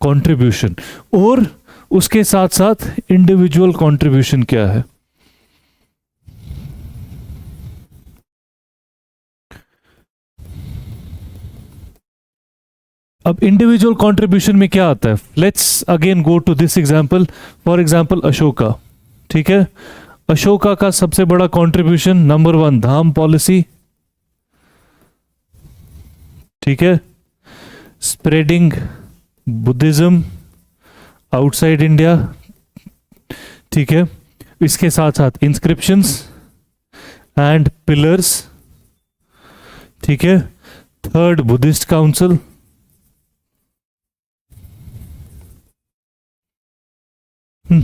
कंट्रीब्यूशन। और उसके साथ साथ इंडिविजुअल कंट्रीब्यूशन क्या है, अब इंडिविजुअल कंट्रीब्यूशन में क्या आता है, let's again go to this example, for example Ashoka, ठीक है। अशोका का सबसे बड़ा कंट्रीब्यूशन नंबर 1 धाम पॉलिसी, ठीक है, स्प्रेडिंग बुद्धिज्म आउटसाइड इंडिया, ठीक है, इसके साथ साथ इंस्क्रिप्शंस एंड पिलर्स, ठीक है, थर्ड बुद्धिस्ट काउंसिल,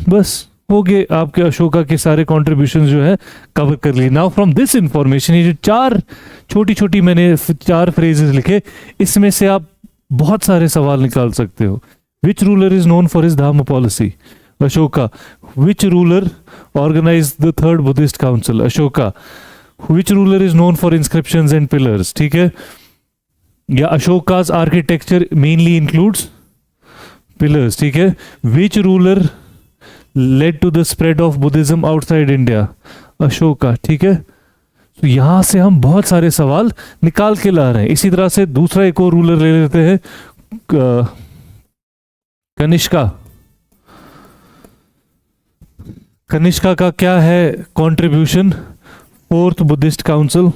बस हो गए आपके अशोका के सारे कॉन्ट्रीब्यूशन जो है कवर कर लिए। नाउ फ्रॉम दिस इंफॉर्मेशन, ये जो 4 छोटी छोटी मैंने 4 फ्रेजेस लिखे, इसमें से आप बहुत सारे सवाल निकाल सकते हो। Which ruler is known for his dhamma policy, Ashoka. Which ruler organise the third Buddhist council, Ashoka. Which ruler is known for inscriptions and pillars, ठीक है, या Ashoka's architecture mainly includes pillars, ठीक है। Which ruler led to the spread of Buddhism outside India, Ashoka, ठीक है। तो यहां से हम बहुत सारे सवाल निकाल के ला रहे हैं। इसी तरह से दूसरा एक और रूलर ले लेते हैं, कनिष्का। कनिष्का का क्या है कंट्रीब्यूशन, फोर्थ बुद्धिस्ट काउंसिल,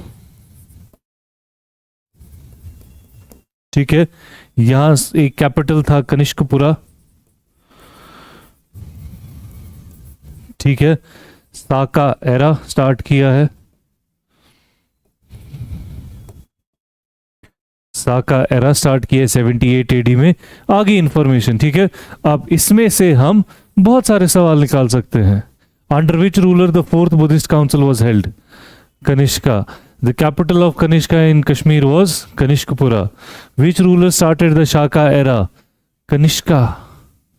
ठीक है। यहां एक कैपिटल था कनिष्कपुरा, ठीक है। साका एरा स्टार्ट किया है, साका एरा स्टार्ट किया 78 एडी में। आगे इंफॉर्मेशन, ठीक है। अब इसमें से हम बहुत सारे सवाल निकाल सकते हैं। Under which ruler the fourth Buddhist council was held, Kanishka. The capital of Kanishka in Kashmir was Kanishkapura. Which ruler started the Shaka era, Kanishka,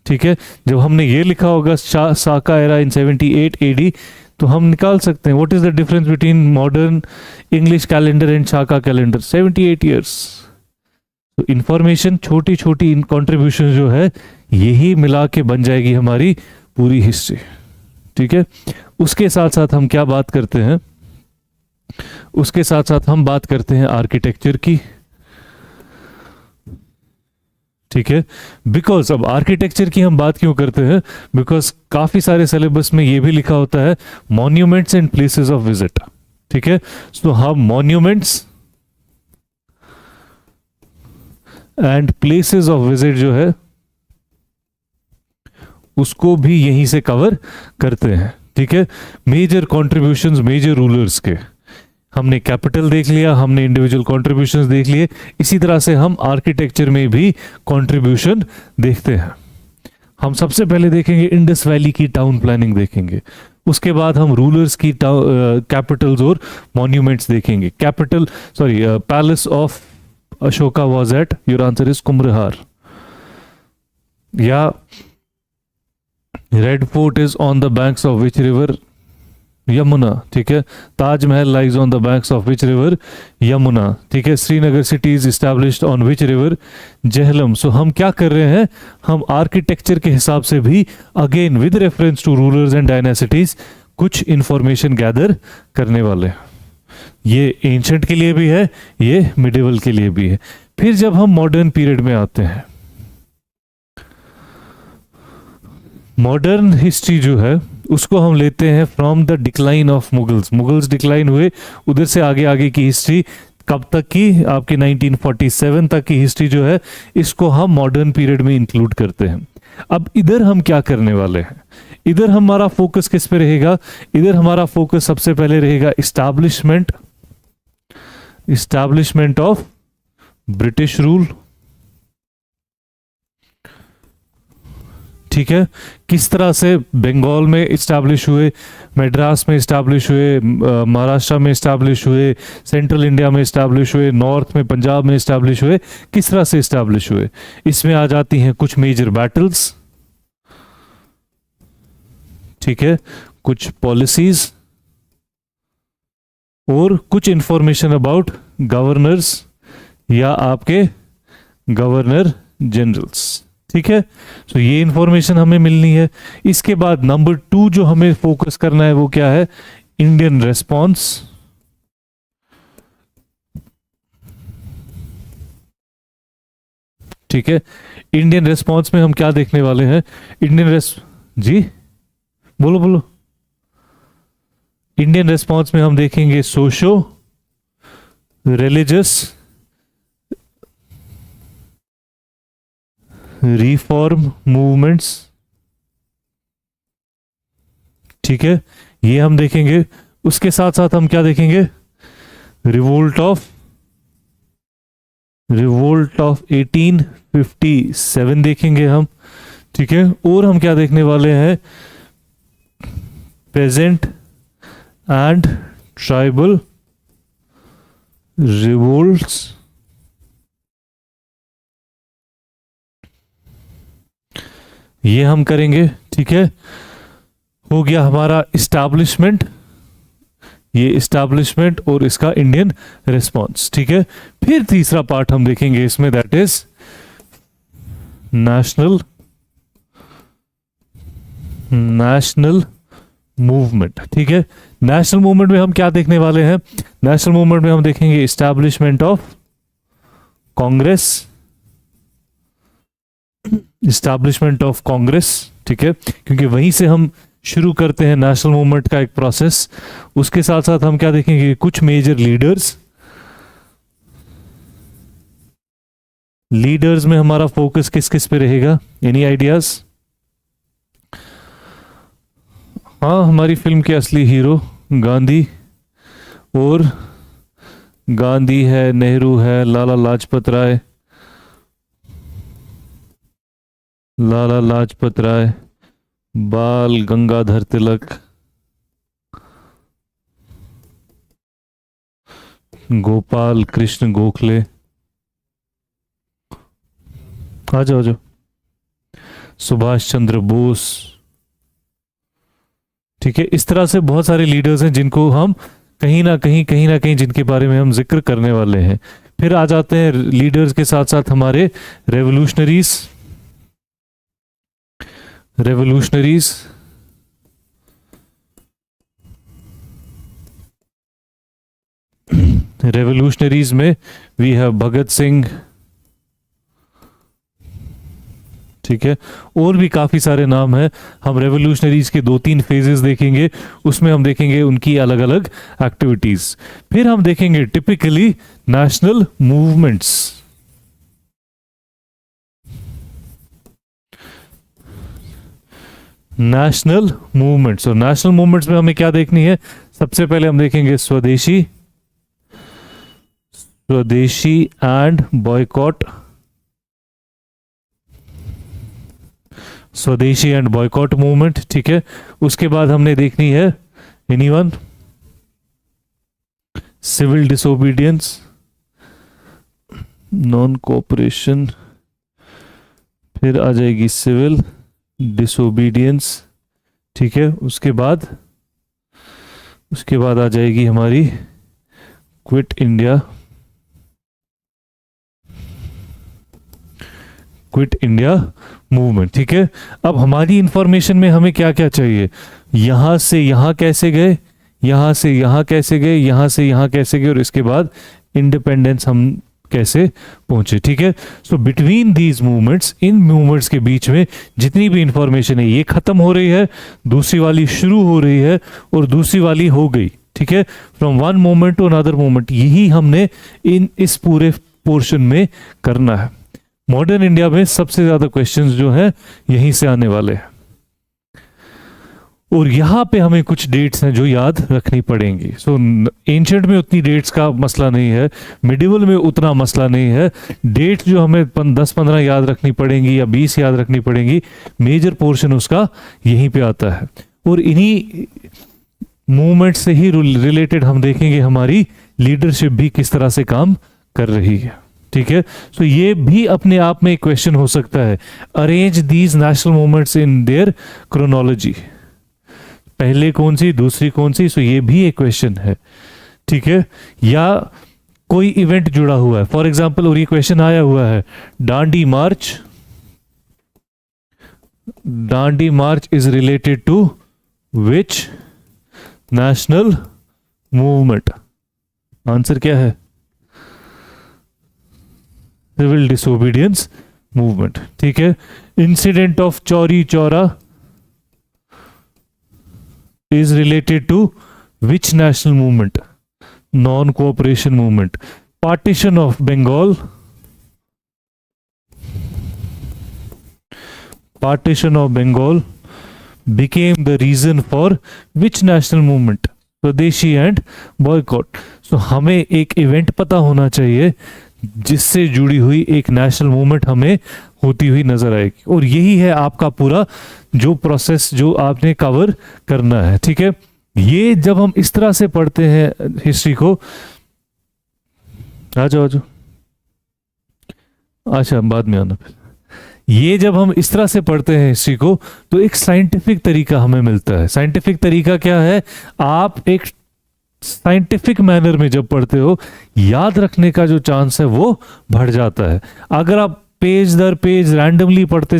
ठीक है। जब हमने ये लिखा होगा साका एरा इन 78 एडी, तो हम निकाल सकते हैं what is the difference between modern English calendar and Shaka calendar, 78 years. तो इंफॉर्मेशन छोटी छोटी कंट्रीब्यूशन जो है यही मिला के बन जाएगी हमारी पूरी हिस्ट्री, ठीक है। उसके साथ साथ हम क्या बात करते हैं, उसके साथ साथ हम बात करते हैं आर्किटेक्चर की, ठीक है। बिकॉज अब आर्किटेक्चर की हम बात क्यों करते हैं, बिकॉज काफी सारे सिलेबस में ये भी लिखा होता है monuments and places of visit, ठीक है। तो हम monuments and places of visit जो है उसको भी यहीं से कवर करते हैं, ठीक है। मेजर कॉन्ट्रीब्यूशंस मेजर रूलर्स के, हमने कैपिटल देख लिया, हमने इंडिविजुअल कॉन्ट्रीब्यूशंस देख लिए। इसी तरह से हम आर्किटेक्चर में भी कंट्रीब्यूशन देखते हैं। हम सबसे पहले देखेंगे इंडस वैली की टाउन प्लानिंग देखेंगे, उसके बाद हम रूलर्स की कैपिटल्स और मॉन्यूमेंट्स देखेंगे। Palace of Ashoka was at, your answer is Kumhrar, या red fort is on the banks of which river, Yamuna, ठीक है। Taj Mahal lies on the banks of which river, Yamuna, ठीक है। Srinagar city is established on which river, Jhelum. So हम क्या कर रहे हैं, हम आर्किटेक्चर के हिसाब से भी again with reference to rulers and dynasties कुछ इंफॉर्मेशन गैदर करने वाले हैं। ये एंशंट के लिए भी है, ये मिडिवल के लिए भी है। फिर जब हम मॉडर्न पीरियड में आते हैं, मॉडर्न हिस्ट्री जो है उसको हम लेते हैं from the decline of Mughals. Mughals decline हुए, उधर से आगे आगे की हिस्ट्री कब तक की, आपके 1947 तक की हिस्ट्री जो है इसको हम मॉडर्न पीरियड में इंक्लूड करते हैं। अब इधर हम क्या करने वाले हैं, इधर हमारा फोकस किस पे रहेगा, इधर हमारा फोकस सबसे पहले रहेगा इस्टेब्लिशमेंट ऑफ ब्रिटिश रूल, ठीक है। किस तरह से बंगाल में इस्टेब्लिश हुए, मद्रास में इस्टेब्लिश हुए, महाराष्ट्र में इस्टेब्लिश हुए, सेंट्रल इंडिया में इस्टेब्लिश हुए, नॉर्थ में पंजाब में इस्टेब्लिश हुए, किस तरह से इस्टेब्लिश हुए। इसमें आ जाती हैं कुछ मेजर बैटल्स, ठीक है, कुछ पॉलिसीज और कुछ इंफॉर्मेशन अबाउट गवर्नर्स या आपके गवर्नर जनरल्स, ठीक है। तो ये इंफॉर्मेशन हमें मिलनी है। इसके बाद नंबर 2 जो हमें फोकस करना है वो क्या है, इंडियन रेस्पॉन्स, ठीक है। इंडियन रेस्पॉन्स में हम क्या देखने वाले हैं? जी बोलो बोलो। इंडियन रेस्पॉन्स में हम देखेंगे सोशो रिलीजियस रिफॉर्म मूवमेंट्स, ठीक है, ये हम देखेंगे। उसके साथ साथ हम क्या देखेंगे? रिवोल्ट ऑफ 1857 देखेंगे हम, ठीक है। और हम क्या देखने वाले हैं? पेजेंट एंड ट्राइबल रिवोल्ट्स, ये हम करेंगे, ठीक है। हो गया हमारा इस्टेब्लिशमेंट, ये इस्टेब्लिशमेंट और इसका इंडियन रिस्पॉन्स, ठीक है। फिर तीसरा पार्ट हम देखेंगे इसमें, दैट इज नेशनल मूवमेंट, ठीक है। नेशनल मूवमेंट में हम क्या देखने वाले हैं? नेशनल मूवमेंट में हम देखेंगे establishment of Congress, establishment of Congress, ठीक है, क्योंकि वहीं से हम शुरू करते हैं नेशनल मूवमेंट का एक प्रोसेस। उसके साथ साथ हम क्या देखेंगे? कुछ मेजर लीडर्स में हमारा फोकस किस किस पे रहेगा? Any ideas? हाँ, हमारी फिल्म के असली हीरो गांधी, और गांधी है, नेहरू है, लाला लाजपत राय, बाल गंगाधर तिलक, गोपाल कृष्ण गोखले, आ जाओ, सुभाष चंद्र बोस, ठीक है। इस तरह से बहुत सारे लीडर्स हैं जिनको हम कहीं ना कहीं जिनके बारे में हम जिक्र करने वाले हैं। फिर आ जाते हैं लीडर्स के साथ साथ हमारे रेवोल्यूशनरीज में वी हैव भगत सिंह, ठीक है। और भी काफी सारे नाम हैं। हम रेवोल्यूशनरीज के 2-3 फेजेस देखेंगे, उसमें हम देखेंगे उनकी अलग अलग एक्टिविटीज। फिर हम देखेंगे typically national movements. National movements, और नेशनल मूवमेंट्स में हमें क्या देखनी है? सबसे पहले हम देखेंगे Swadeshi and boycott, Swadeshi and boycott movement, ठीक है। उसके बाद हमने देखनी है anyone? Civil disobedience, non cooperation, फिर आ जाएगी सिविल डिसोबीडियंस, ठीक है। उसके बाद आ जाएगी हमारी क्विट इंडिया मूवमेंट, ठीक है। अब हमारी इंफॉर्मेशन में हमें क्या क्या चाहिए? यहां से यहां कैसे गए, यहां से यहां कैसे गए, यहां से यहां कैसे गए, और इसके बाद इंडिपेंडेंस हम कैसे पहुंचे, ठीक है। So between these movements, in movements के बीच में जितनी भी इंफॉर्मेशन है, ये खत्म हो रही है, दूसरी वाली शुरू हो रही है, और दूसरी वाली हो गई, ठीक है। From one moment to another moment, यही हमने इस पूरे पोर्शन में करना है। मॉडर्न इंडिया में सबसे ज्यादा क्वेश्चंस जो हैं यहीं से आने वाले हैं, और यहां पे हमें कुछ डेट्स हैं जो याद रखनी पड़ेंगी। सो एंशिएंट में उतनी डेट्स का मसला नहीं है, मिडिवल में उतना मसला नहीं है। डेट्स जो हमें 10-15 याद रखनी पड़ेंगी या 20 याद रखनी पड़ेंगी, मेजर पोर्शन उसका यहीं पे आता है। और इन्हीं मूवमेंट से ही रिलेटेड हम देखेंगे हमारी लीडरशिप भी किस तरह से काम कर रही है, ठीक है। सो ये भी अपने आप में एक क्वेश्चन हो सकता है, arrange these national movements in their chronology, पहले कौन सी, दूसरी कौन सी। सो ये भी एक क्वेश्चन है, ठीक है। या कोई इवेंट जुड़ा हुआ है, फॉर एग्जांपल, और ये क्वेश्चन आया हुआ है, Dandi march is related to which national movement? Answer क्या है? सिविल डिसोबीडियंस मूवमेंट, ठीक है। Incident of Chauri Chaura is related to which national movement? Non cooperation movement. Partition of Bengal, partition of Bengal became the reason for which national movement? स्वदेशी and boycott. सो हमें एक event पता होना चाहिए जिससे जुड़ी हुई एक नेशनल मूवमेंट हमें होती हुई नजर आएगी, और यही है आपका पूरा जो प्रोसेस जो आपने कवर करना है, ठीक है। ये जब हम इस तरह से पढ़ते हैं हिस्ट्री को, आ जाओ अच्छा बाद में आना फिर। ये जब हम इस तरह से पढ़ते हैं हिस्ट्री को तो एक साइंटिफिक तरीका हमें मिलता है। साइंटिफिक तरीका क्या है? आप एक साइंटिफिक मैनर में जब पढ़ते हो, याद रखने का जो चांस है वो बढ़ जाता है। अगर आप पेज दर पेज रैंडमली पढ़ते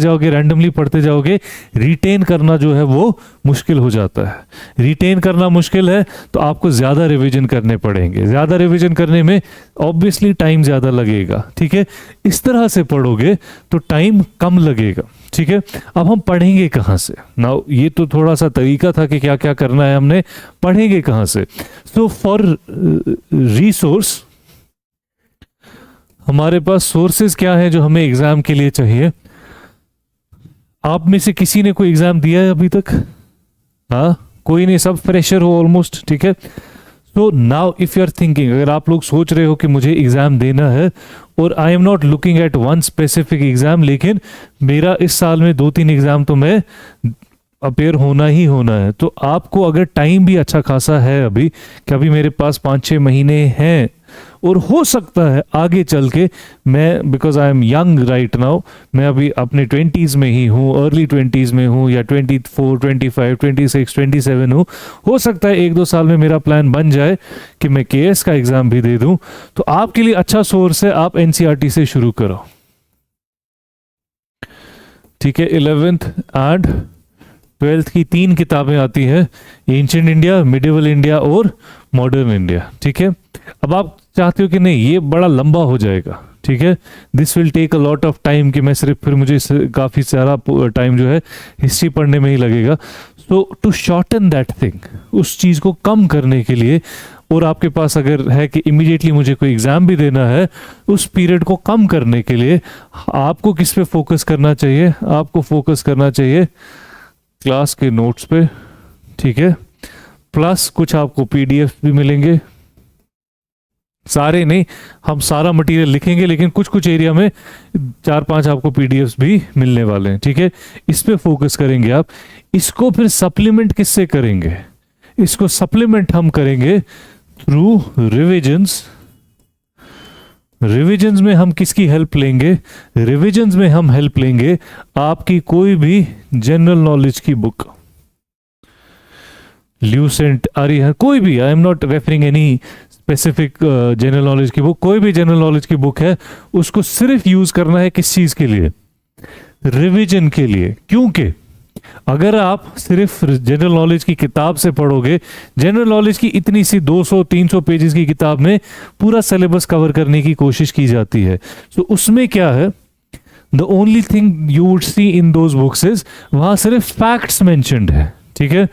जाओगे, रिटेन करना जो है वो मुश्किल हो जाता है। रिटेन करना मुश्किल है तो आपको ज्यादा रिवीजन करने पड़ेंगे। ज्यादा रिवीजन करने में ऑब्वियसली टाइम ज्यादा लगेगा, ठीक है। इस तरह से पढ़ोगे तो टाइम कम लगेगा, ठीक है। अब हम पढ़ेंगे कहाँ से? नाउ ये तो थोड़ा सा तरीका था कि क्या क्या करना है, हमने पढ़ेंगे कहाँ से। सो फॉर रिसोर्स, हमारे पास सोर्सेज क्या है जो हमें एग्जाम के लिए चाहिए? आप में से किसी ने कोई एग्जाम दिया है अभी तक? हाँ, कोई नहीं, सब फ्रेशर हो ऑलमोस्ट, ठीक है। So now if you are thinking, अगर आप लोग सोच रहे हो कि मुझे एग्जाम देना है और I am not looking at one specific exam, लेकिन मेरा इस साल में 2-3 एग्जाम तो मैं अपेयर होना ही होना है, तो आपको अगर टाइम भी अच्छा खासा है अभी, कि अभी मेरे पास 5-6 महीने हैं, और हो सकता है आगे चल के मैं, because I am young right now, मैं अभी अपने 20s में ही हूँ, अर्ली 20s में हूँ, या 24, 25, 26, 27 हूँ, हो सकता है 1-2 साल में मेरा प्लान बन जाए कि मैं केएस का एग्जाम भी दे दूं। तो आपके लिए अच्छा सोर्स है, आप एनसीईआरटी से शुरू करो, ठीक है। 11th एंड 12th की 3 किताबें आती है, एंशिएंट इंडिया, मिडिवल इंडिया और मॉडर्न इंडिया, ठीक है। अब आप चाहते हो कि नहीं ये बड़ा लंबा हो जाएगा, ठीक है, this will take a lot of time, कि मैं सिर्फ फिर मुझे काफ़ी सारा टाइम जो है हिस्ट्री पढ़ने में ही लगेगा। सो टू शॉर्टन दैट थिंग, उस चीज़ को कम करने के लिए, और आपके पास अगर है कि इमीडिएटली मुझे कोई एग्ज़ाम भी देना है, उस पीरियड को कम करने के लिए आपको किस पे फोकस करना चाहिए? आपको फोकस करना चाहिए क्लास के नोट्स पे, ठीक है, प्लस कुछ आपको पीडीएफ भी मिलेंगे। सारे नहीं, हम सारा मटेरियल लिखेंगे, लेकिन कुछ कुछ एरिया में 4-5 आपको पीडीएफ्स भी मिलने वाले हैं, ठीक है। इस पे फोकस करेंगे आप। इसको फिर सप्लीमेंट किससे करेंगे? इसको सप्लीमेंट हम करेंगे थ्रू रिविजन्स। रिविजन्स में हम किसकी हेल्प लेंगे? रिविजन्स में हम हेल्प लेंगे आपकी कोई भी जनरल नॉलेज की बुक, ल्यूसेंट, आर्य, कोई भी, I am not referring any specific general knowledge की बुक, कोई भी जनरल नॉलेज की बुक है, उसको सिर्फ यूज करना है किस चीज के लिए? रिवीजन के लिए। क्योंकि अगर आप सिर्फ जनरल नॉलेज की किताब से पढ़ोगे, जनरल नॉलेज की इतनी सी 200-300 पेजेस की किताब में पूरा सिलेबस कवर करने की कोशिश की जाती है, तो उसमें क्या है, the only thing you would see in those books is, वहां सिर्फ फैक्ट्स मेंशन्ड है, ठीक है।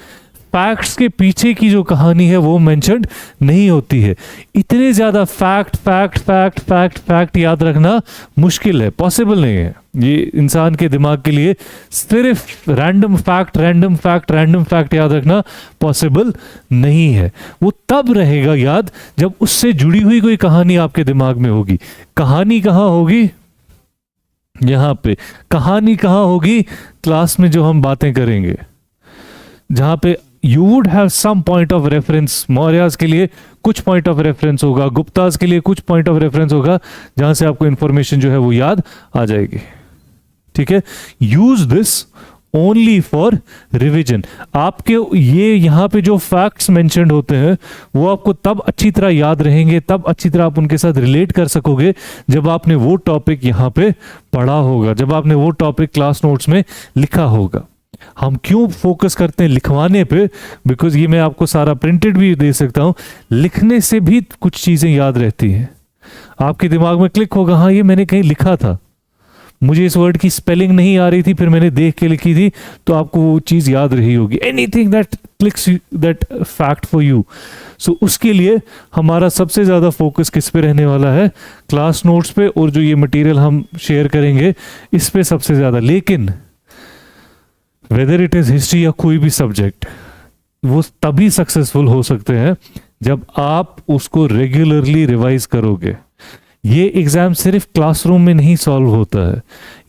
फैक्ट्स के पीछे की जो कहानी है वो मेंशन्ड नहीं होती है। इतने ज्यादा fact fact fact fact fact याद रखना मुश्किल है, पॉसिबल नहीं है। ये इंसान के दिमाग के लिए सिर्फ रैंडम फैक्ट याद रखना पॉसिबल नहीं है। वो तब रहेगा याद जब उससे जुड़ी हुई कोई कहानी आपके दिमाग में होगी। कहानी कहाँ होगी? यहाँ पे। कहानी कहाँ होगी? क्लास में जो हम बातें करेंगे, जहां पे you would have some point of reference. Mauryas के लिए कुछ पॉइंट ऑफ रेफरेंस होगा, गुप्ताज के लिए कुछ पॉइंट ऑफ रेफरेंस होगा, जहां से आपको इंफॉर्मेशन जो है वो याद आ जाएगी, ठीक है। Use this only for revision. आपके ये यहाँ पे जो फैक्ट्स मेंशन्ड होते हैं वो आपको तब अच्छी तरह याद रहेंगे, तब अच्छी तरह आप उनके साथ रिलेट कर सकोगे जब आपने वो टॉपिक यहाँ पे पढ़ा होगा, जब आपने वो टॉपिक क्लास नोट्स में लिखा होगा। हम क्यों फोकस करते हैं लिखवाने पे? बिकॉज ये मैं आपको सारा प्रिंटेड भी दे सकता हूं, लिखने से भी कुछ चीजें याद रहती हैं, आपके दिमाग में क्लिक होगा, हाँ ये मैंने कहीं लिखा था, मुझे इस वर्ड की स्पेलिंग नहीं आ रही थी, फिर मैंने देख के लिखी थी, तो आपको वो चीज़ याद रही होगी। Anything that clicks that fact for you. So उसके लिए हमारा सबसे ज़्यादा फोकस किस पे रहने वाला है? क्लास नोट्स पे, और जो ये मटेरियल हम शेयर करेंगे इस पे सबसे ज़्यादा। लेकिन वेदर इट इज़ हिस्ट्री या कोई भी सब्जेक्ट, वो तभी सक्सेसफुल हो सकते हैं जब आप उसको रेगुलरली रिवाइज करोगे। ये एग्ज़ाम सिर्फ क्लासरूम में नहीं सॉल्व होता है,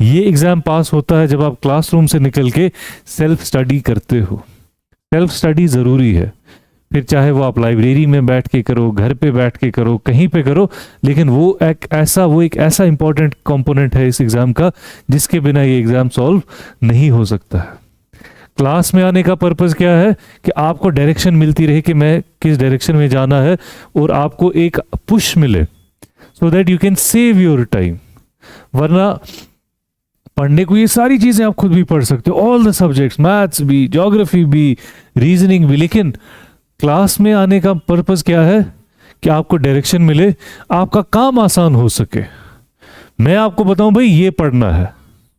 ये एग्ज़ाम पास होता है जब आप क्लासरूम से निकल के सेल्फ स्टडी करते हो। सेल्फ स्टडी ज़रूरी है, फिर चाहे वो आप लाइब्रेरी में बैठ के करो, घर पे बैठ के करो, कहीं पे करो, लेकिन वो एक ऐसा इंपॉर्टेंट कंपोनेंट है इस एग्ज़ाम का जिसके बिना ये एग्ज़ाम सॉल्व नहीं हो सकता है। क्लास में आने का पर्पस क्या है? कि आपको डायरेक्शन मिलती रहे कि मैं किस डायरेक्शन में जाना है, और आपको एक पुश मिले so that you can save your time. वरना पढ़ने को ये सारी चीजें आप खुद भी पढ़ सकते हो, ऑल द सब्जेक्ट्स, मैथ्स भी, ज्योग्राफी भी, रीजनिंग भी, लेकिन क्लास में आने का पर्पस क्या है? कि आपको डायरेक्शन मिले, आपका काम आसान हो सके। मैं आपको बताऊं भाई ये पढ़ना है,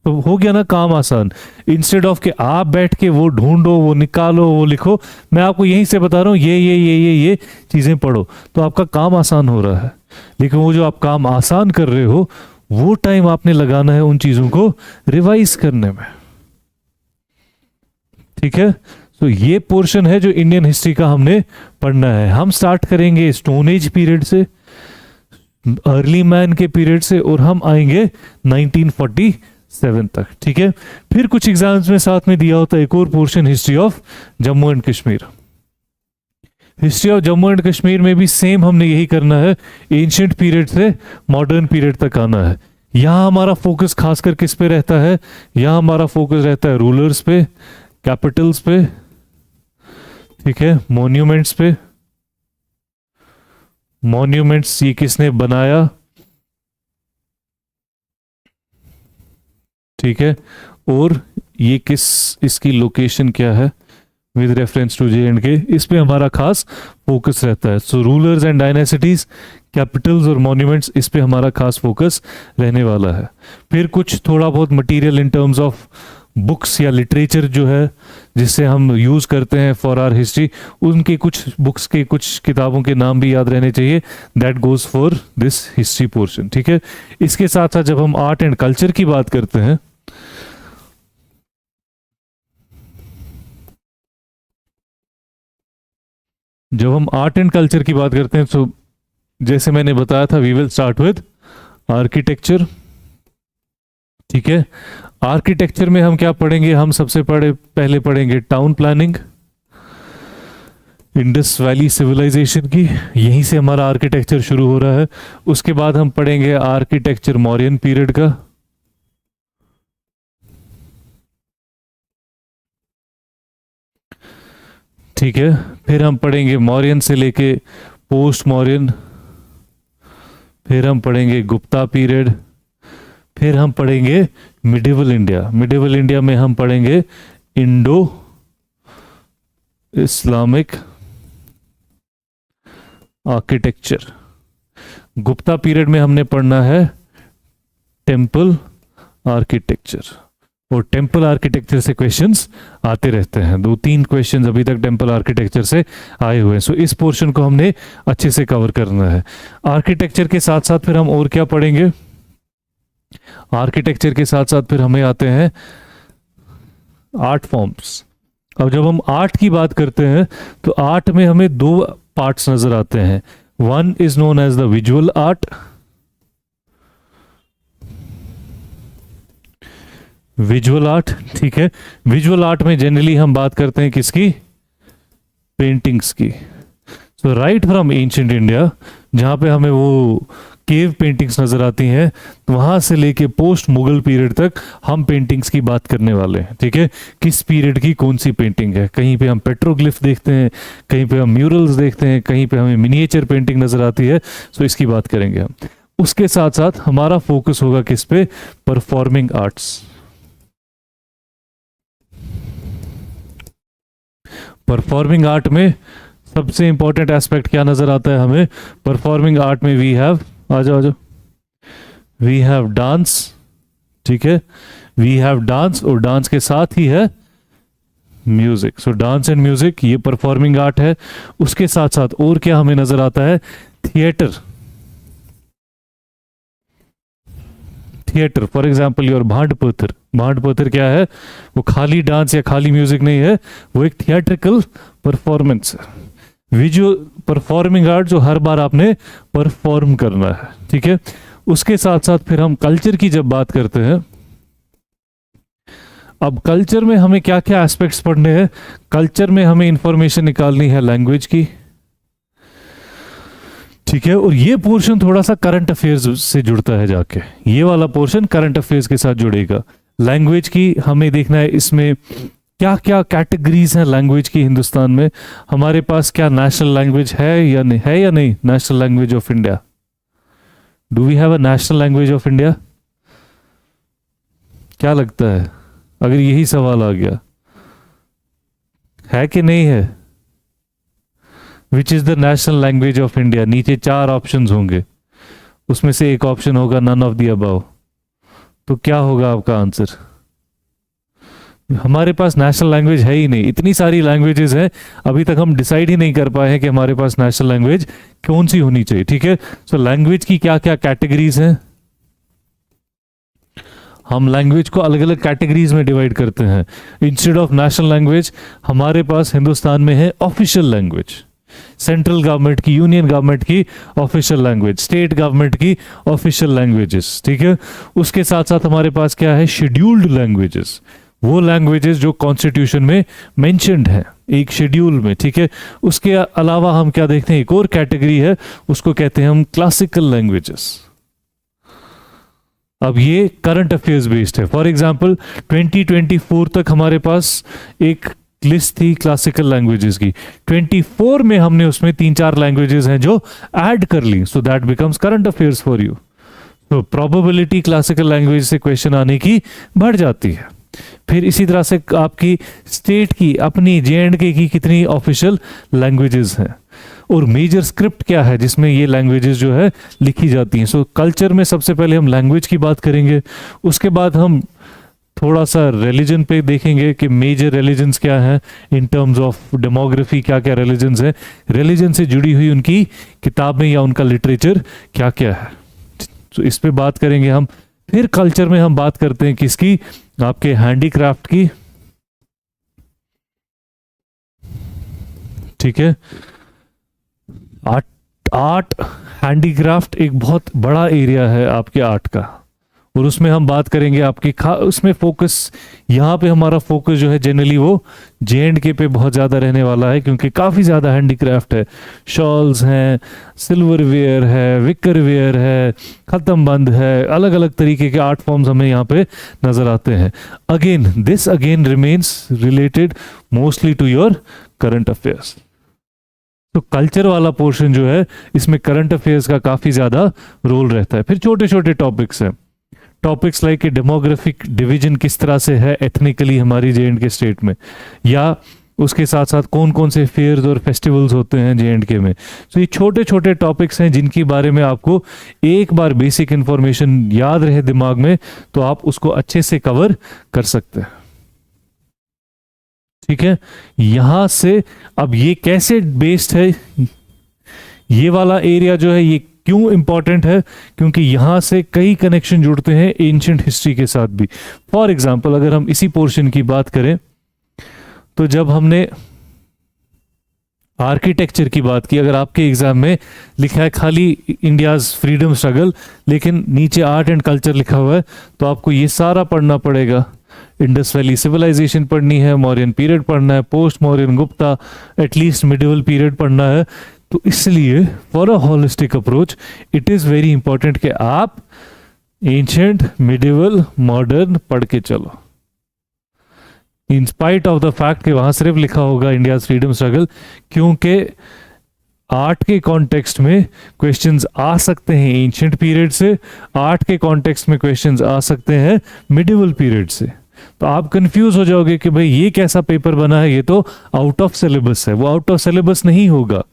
तो हो गया ना काम आसान। इंस्टेड ऑफ कि आप बैठ के वो ढूंढो, वो निकालो, वो लिखो, मैं आपको यहीं से बता रहा हूँ ये चीजें पढ़ो, तो आपका काम आसान हो रहा है। लेकिन वो जो आप काम आसान कर रहे हो, वो टाइम आपने लगाना है उन चीजों को रिवाइज करने में। ठीक है, तो ये पोर्शन है जो इंडियन हिस्ट्री का हमने पढ़ना है। हम स्टार्ट करेंगे स्टोन एज पीरियड से, अर्ली मैन के पीरियड से, और हम आएंगे 1947 तक। ठीक है, फिर कुछ एग्जाम्स में साथ में दिया होता है एक और portion, history of Jammu and Kashmir. History of Jammu and Kashmir में भी सेम हमने यही करना है, एंशिएंट पीरियड से मॉडर्न पीरियड तक आना है। यहाँ हमारा फोकस खासकर किस पे रहता है? यहाँ हमारा फोकस रहता है रूलर्स पे, कैपिटल्स पे, ठीक है, मॉन्यूमेंट्स पे। मॉन्यूमेंट्स ये किसने बनाया, ठीक है, और ये इसकी लोकेशन क्या है विद रेफरेंस टू J&K, इस पे हमारा खास फोकस रहता है। सो रूलर्स एंड डायनेसिटीज, कैपिटल्स और मॉन्यूमेंट्स, इस पे हमारा खास फोकस रहने वाला है। फिर कुछ थोड़ा बहुत material in terms of books या लिटरेचर जो है जिससे हम यूज़ करते हैं फॉर आवर हिस्ट्री, उनके कुछ बुक्स के, कुछ किताबों के नाम भी याद रहने चाहिए। That goes for this history portion. ठीक है, इसके साथ साथ जब हम आर्ट एंड कल्चर की बात करते हैं, जब हम आर्ट एंड कल्चर की बात करते हैं, तो जैसे मैंने बताया था, we will start with architecture. ठीक है, आर्किटेक्चर में हम क्या पढ़ेंगे? हम सबसे पहले पढ़ेंगे town planning, Indus valley civilisation की, यहीं से हमारा आर्किटेक्चर शुरू हो रहा है। उसके बाद हम पढ़ेंगे आर्किटेक्चर मौर्यन पीरियड का, ठीक है। फिर हम पढ़ेंगे मौर्यन से लेके पोस्ट मौर्यन, फिर हम पढ़ेंगे गुप्ता पीरियड, फिर हम पढ़ेंगे मिडिवल इंडिया। मिडिवल इंडिया में हम पढ़ेंगे Indo Islamic architecture. Gupta period में हमने पढ़ना है टेम्पल आर्किटेक्चर, और टेम्पल आर्किटेक्चर से क्वेश्चंस आते रहते हैं। 2-3 क्वेश्चंस अभी तक टेम्पल आर्किटेक्चर से आए हुए हैं। सो इस पोर्शन को हमने अच्छे से कवर करना है। आर्किटेक्चर के साथ साथ फिर हम और क्या पढ़ेंगे? आर्किटेक्चर के साथ साथ फिर हमें आते हैं आर्ट फॉर्म्स। अब जब हम आर्ट की बात करते हैं तो आर्ट में हमें 2 पार्ट्स नजर आते हैं। One is known as the visual art, visual art, ठीक है। विजुअल आर्ट में जनरली हम बात करते हैं किसकी? पेंटिंग्स की। सो राइट फ्रॉम एंशिएंट इंडिया, जहाँ पे हमें वो केव पेंटिंग्स नजर आती हैं, तो वहां से लेके पोस्ट मुगल पीरियड तक हम पेंटिंग्स की बात करने वाले हैं। ठीक है, किस पीरियड की कौन सी पेंटिंग है। कहीं पे हम पेट्रोग्लिफ देखते हैं, कहीं पे हम म्यूरल्स देखते हैं, कहीं पे हमें मिनिएचर पेंटिंग नजर आती है। सो इसकी बात करेंगे हम। उसके साथ साथ हमारा फोकस होगा किस पे? Performing arts. परफॉर्मिंग आर्ट में सबसे इंपॉर्टेंट एस्पेक्ट क्या नजर आता है हमें? परफॉर्मिंग आर्ट में वी हैव, आ जाओ, वी हैव डांस, ठीक है, वी हैव डांस, और डांस के साथ ही है music. So dance and music ये परफॉर्मिंग आर्ट है। उसके साथ साथ और क्या हमें नजर आता है? Theatre. Theatre for example your Bhand Pather. Bhand Pather क्या है? वो खाली डांस या खाली म्यूजिक नहीं है, वो एक थिएट्रिकल परफॉर्मेंस है, विजुअल परफॉर्मिंग आर्ट जो हर बार आपने परफॉर्म करना है। ठीक है, उसके साथ साथ फिर हम कल्चर की जब बात करते हैं, अब कल्चर में हमें क्या क्या एस्पेक्ट्स पढ़ने हैं? कल्चर में हमें इंफॉर्मेशन निकालनी है लैंग्वेज की, ठीक है, और ये पोर्शन थोड़ा सा करंट अफेयर्स से जुड़ता है जाके, ये वाला पोर्शन करंट अफेयर्स के साथ जुड़ेगा। लैंग्वेज की हमें देखना है इसमें क्या क्या कैटेगरीज हैं लैंग्वेज की हिंदुस्तान में, हमारे पास क्या नेशनल लैंग्वेज है या नहीं national language of India. Do we have a national language of India? क्या लगता है अगर यही सवाल आ गया, है कि नहीं है? Which is the national language of India? नीचे 4 ऑप्शंस होंगे, उसमें से एक ऑप्शन होगा नन ऑफ द अबव। तो क्या होगा आपका आंसर? हमारे पास नेशनल लैंग्वेज है ही नहीं, इतनी सारी लैंग्वेजेस हैं, अभी तक हम डिसाइड ही नहीं कर पाए हैं कि हमारे पास नेशनल लैंग्वेज कौन सी होनी चाहिए। ठीक है, सो लैंग्वेज की क्या क्या कैटेगरीज हैं? हम लैंग्वेज को अलग अलग कैटेगरीज में डिवाइड करते हैं। इंस्टेड ऑफ नेशनल लैंग्वेज हमारे पास हिंदुस्तान में है ऑफिशियल लैंग्वेज, सेंट्रल गवर्नमेंट की, यूनियन गवर्नमेंट की ऑफिशियल लैंग्वेज, स्टेट गवर्नमेंट की ऑफिशियल लैंग्वेजेस। ठीक है, उसके साथ साथ हमारे पास क्या है? शेड्यूल्ड लैंग्वेजेस, वो लैंग्वेजेस जो कॉन्स्टिट्यूशन में मेंशन्ड है एक शेड्यूल में। ठीक है, उसके अलावा हम क्या देखते हैं? एक और कैटेगरी है, उसको कहते हैं हम क्लासिकल लैंग्वेजेस। अब ये करंट अफेयर्स बेस्ड है। फॉर एग्जांपल 2024 तक हमारे पास एक लिस्ट थी क्लासिकल लैंग्वेजेस की, 24 में हमने उसमें 3-4 लैंग्वेजेस हैं जो ऐड कर ली, so that becomes current affairs for you. तो प्रोबेबिलिटी क्लासिकल लैंग्वेज से क्वेश्चन आने की बढ़ जाती है। फिर इसी तरह से आपकी स्टेट की अपनी J&K की कितनी ऑफिशियल लैंग्वेजेस हैं, और मेजर स्क्रिप्ट क्या है जिसमें ये लैंग्वेजेस जो है लिखी जाती हैं। सो कल्चर में सबसे पहले हम लैंग्वेज की बात करेंगे, उसके बाद हम थोड़ा सा रिलीजन पे देखेंगे कि मेजर रिलीजन्स क्या हैं, इन टर्म्स ऑफ डेमोग्राफी क्या क्या रिलीजन्स हैं, रिलीजन से जुड़ी हुई उनकी किताबें या उनका लिटरेचर क्या क्या है, तो इस पे बात करेंगे हम। फिर कल्चर में हम बात करते हैं किसकी? आपके हैंडीक्राफ्ट की। ठीक है, आर्ट हैंडीक्राफ्ट एक बहुत बड़ा एरिया है आपके आर्ट का, और उसमें हम बात करेंगे आपकी उसमें फोकस, यहाँ पे हमारा फोकस जो है जनरली वो J&K पे बहुत ज़्यादा रहने वाला है, क्योंकि काफ़ी ज़्यादा हैंडीक्राफ्ट है, शॉल्स हैं, सिल्वरवेयर है, विकरवेयर है, ख़त्म बंद है, अलग अलग तरीके के आर्ट फॉर्म्स हमें यहाँ पे नज़र आते हैं। Again this again remains related mostly to your current affairs. तो कल्चर वाला पोर्शन जो है इसमें करंट अफेयर्स का काफ़ी ज़्यादा रोल रहता है। फिर छोटे छोटे टॉपिक्स हैं, टॉपिक्स लाइक कि डेमोग्राफिक डिवीजन किस तरह से है एथनिकली हमारी J&K स्टेट में, या उसके साथ साथ कौन कौन से फेयर्स और फेस्टिवल्स होते हैं J&K में। तो ये छोटे छोटे टॉपिक्स हैं जिनके बारे में आपको एक बार बेसिक इंफॉर्मेशन याद रहे दिमाग में तो आप उसको अच्छे से कवर कर सकते हैं। ठीक है, यहां से अब ये कैसे बेस्ड है, ये वाला एरिया जो है ये क्यों इंपॉर्टेंट है? क्योंकि यहां से कई कनेक्शन जुड़ते हैं एंशिएंट हिस्ट्री के साथ भी। फॉर एग्जांपल अगर हम इसी पोर्शन की बात करें तो जब हमने आर्किटेक्चर की बात की, अगर आपके एग्जाम में लिखा है खाली इंडियाज फ्रीडम स्ट्रगल लेकिन नीचे आर्ट एंड कल्चर लिखा हुआ है, तो आपको ये सारा पढ़ना पड़ेगा। इंडस वैली सिविलाइजेशन पढ़नी है, मौर्यन पीरियड पढ़ना है, post Mauryan Gupta, at least medieval period पढ़ना है। तो इसलिए for a holistic approach it is very important कि आप एंशिएंट, मिडिवल, मॉडर्न पढ़ के चलो, in spite of the fact कि वहां सिर्फ लिखा होगा इंडिया फ्रीडम स्ट्रगल, क्योंकि आर्ट के कॉन्टेक्स्ट में क्वेश्चंस आ सकते हैं एंशिएंट पीरियड से, आर्ट के कॉन्टेक्स्ट में क्वेश्चंस आ सकते हैं मिडिवल पीरियड से। तो आप कंफ्यूज हो जाओगे कि भाई ये कैसा पेपर बना है, ये तो आउट ऑफ सिलेबस है। वो आउट ऑफ सिलेबस नहीं होगा,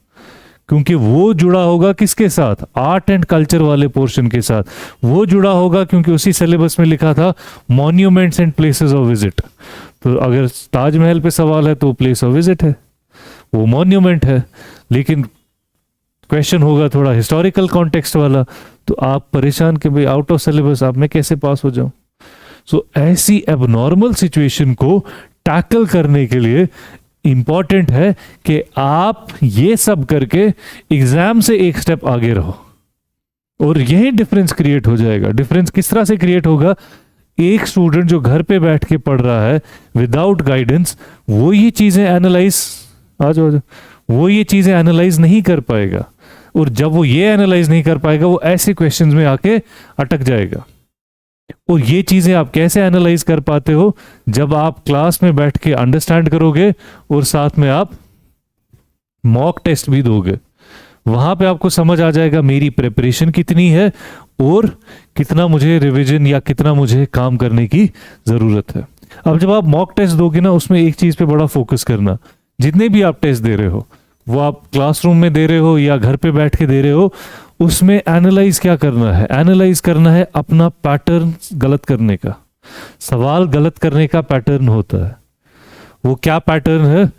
क्योंकि वो जुड़ा होगा किसके साथ, आर्ट एंड कल्चर वाले पोर्शन के साथ। वो जुड़ा होगा क्योंकि उसी सिलेबस में लिखा था monuments and places of visit. तो अगर ताजमहल पे सवाल है तो प्लेस ऑफ विजिट है, वो मॉन्यूमेंट है। लेकिन क्वेश्चन होगा थोड़ा हिस्टोरिकल कॉन्टेक्स्ट वाला, तो आप परेशान कि भाई आउट ऑफ सिलेबस आप मैं कैसे पास हो जाऊं। सो ऐसी एबनॉर्मल सिचुएशन को टैकल करने के लिए इंपॉर्टेंट है कि आप ये सब करके एग्जाम से एक स्टेप आगे रहो, और यही डिफरेंस क्रिएट हो जाएगा। डिफरेंस किस तरह से क्रिएट होगा, एक स्टूडेंट जो घर पे बैठ के पढ़ रहा है विदाउट गाइडेंस, वो ये चीजें एनालाइज वो ये चीजें एनालाइज नहीं कर पाएगा, और जब वो ये एनालाइज नहीं कर पाएगा वो ऐसे क्वेश्चंस में आके अटक जाएगा। और ये चीजें आप कैसे एनालाइज कर पाते हो, जब आप क्लास में बैठ के अंडरस्टैंड करोगे और साथ में आप मॉक टेस्ट भी दोगे। वहां पे आपको समझ आ जाएगा मेरी प्रिपरेशन कितनी है और कितना मुझे रिवीजन या कितना मुझे काम करने की जरूरत है। अब जब आप मॉक टेस्ट दोगे ना, उसमें एक चीज पे बड़ा फोकस करना, जितने भी आप टेस्ट दे रहे हो, वो आप क्लासरूम में दे रहे हो या घर पे बैठ के दे रहे हो, उसमें एनालाइज क्या करना है, एनालाइज करना है अपना पैटर्न गलत करने का। सवाल गलत करने का पैटर्न होता है। वो क्या पैटर्न है,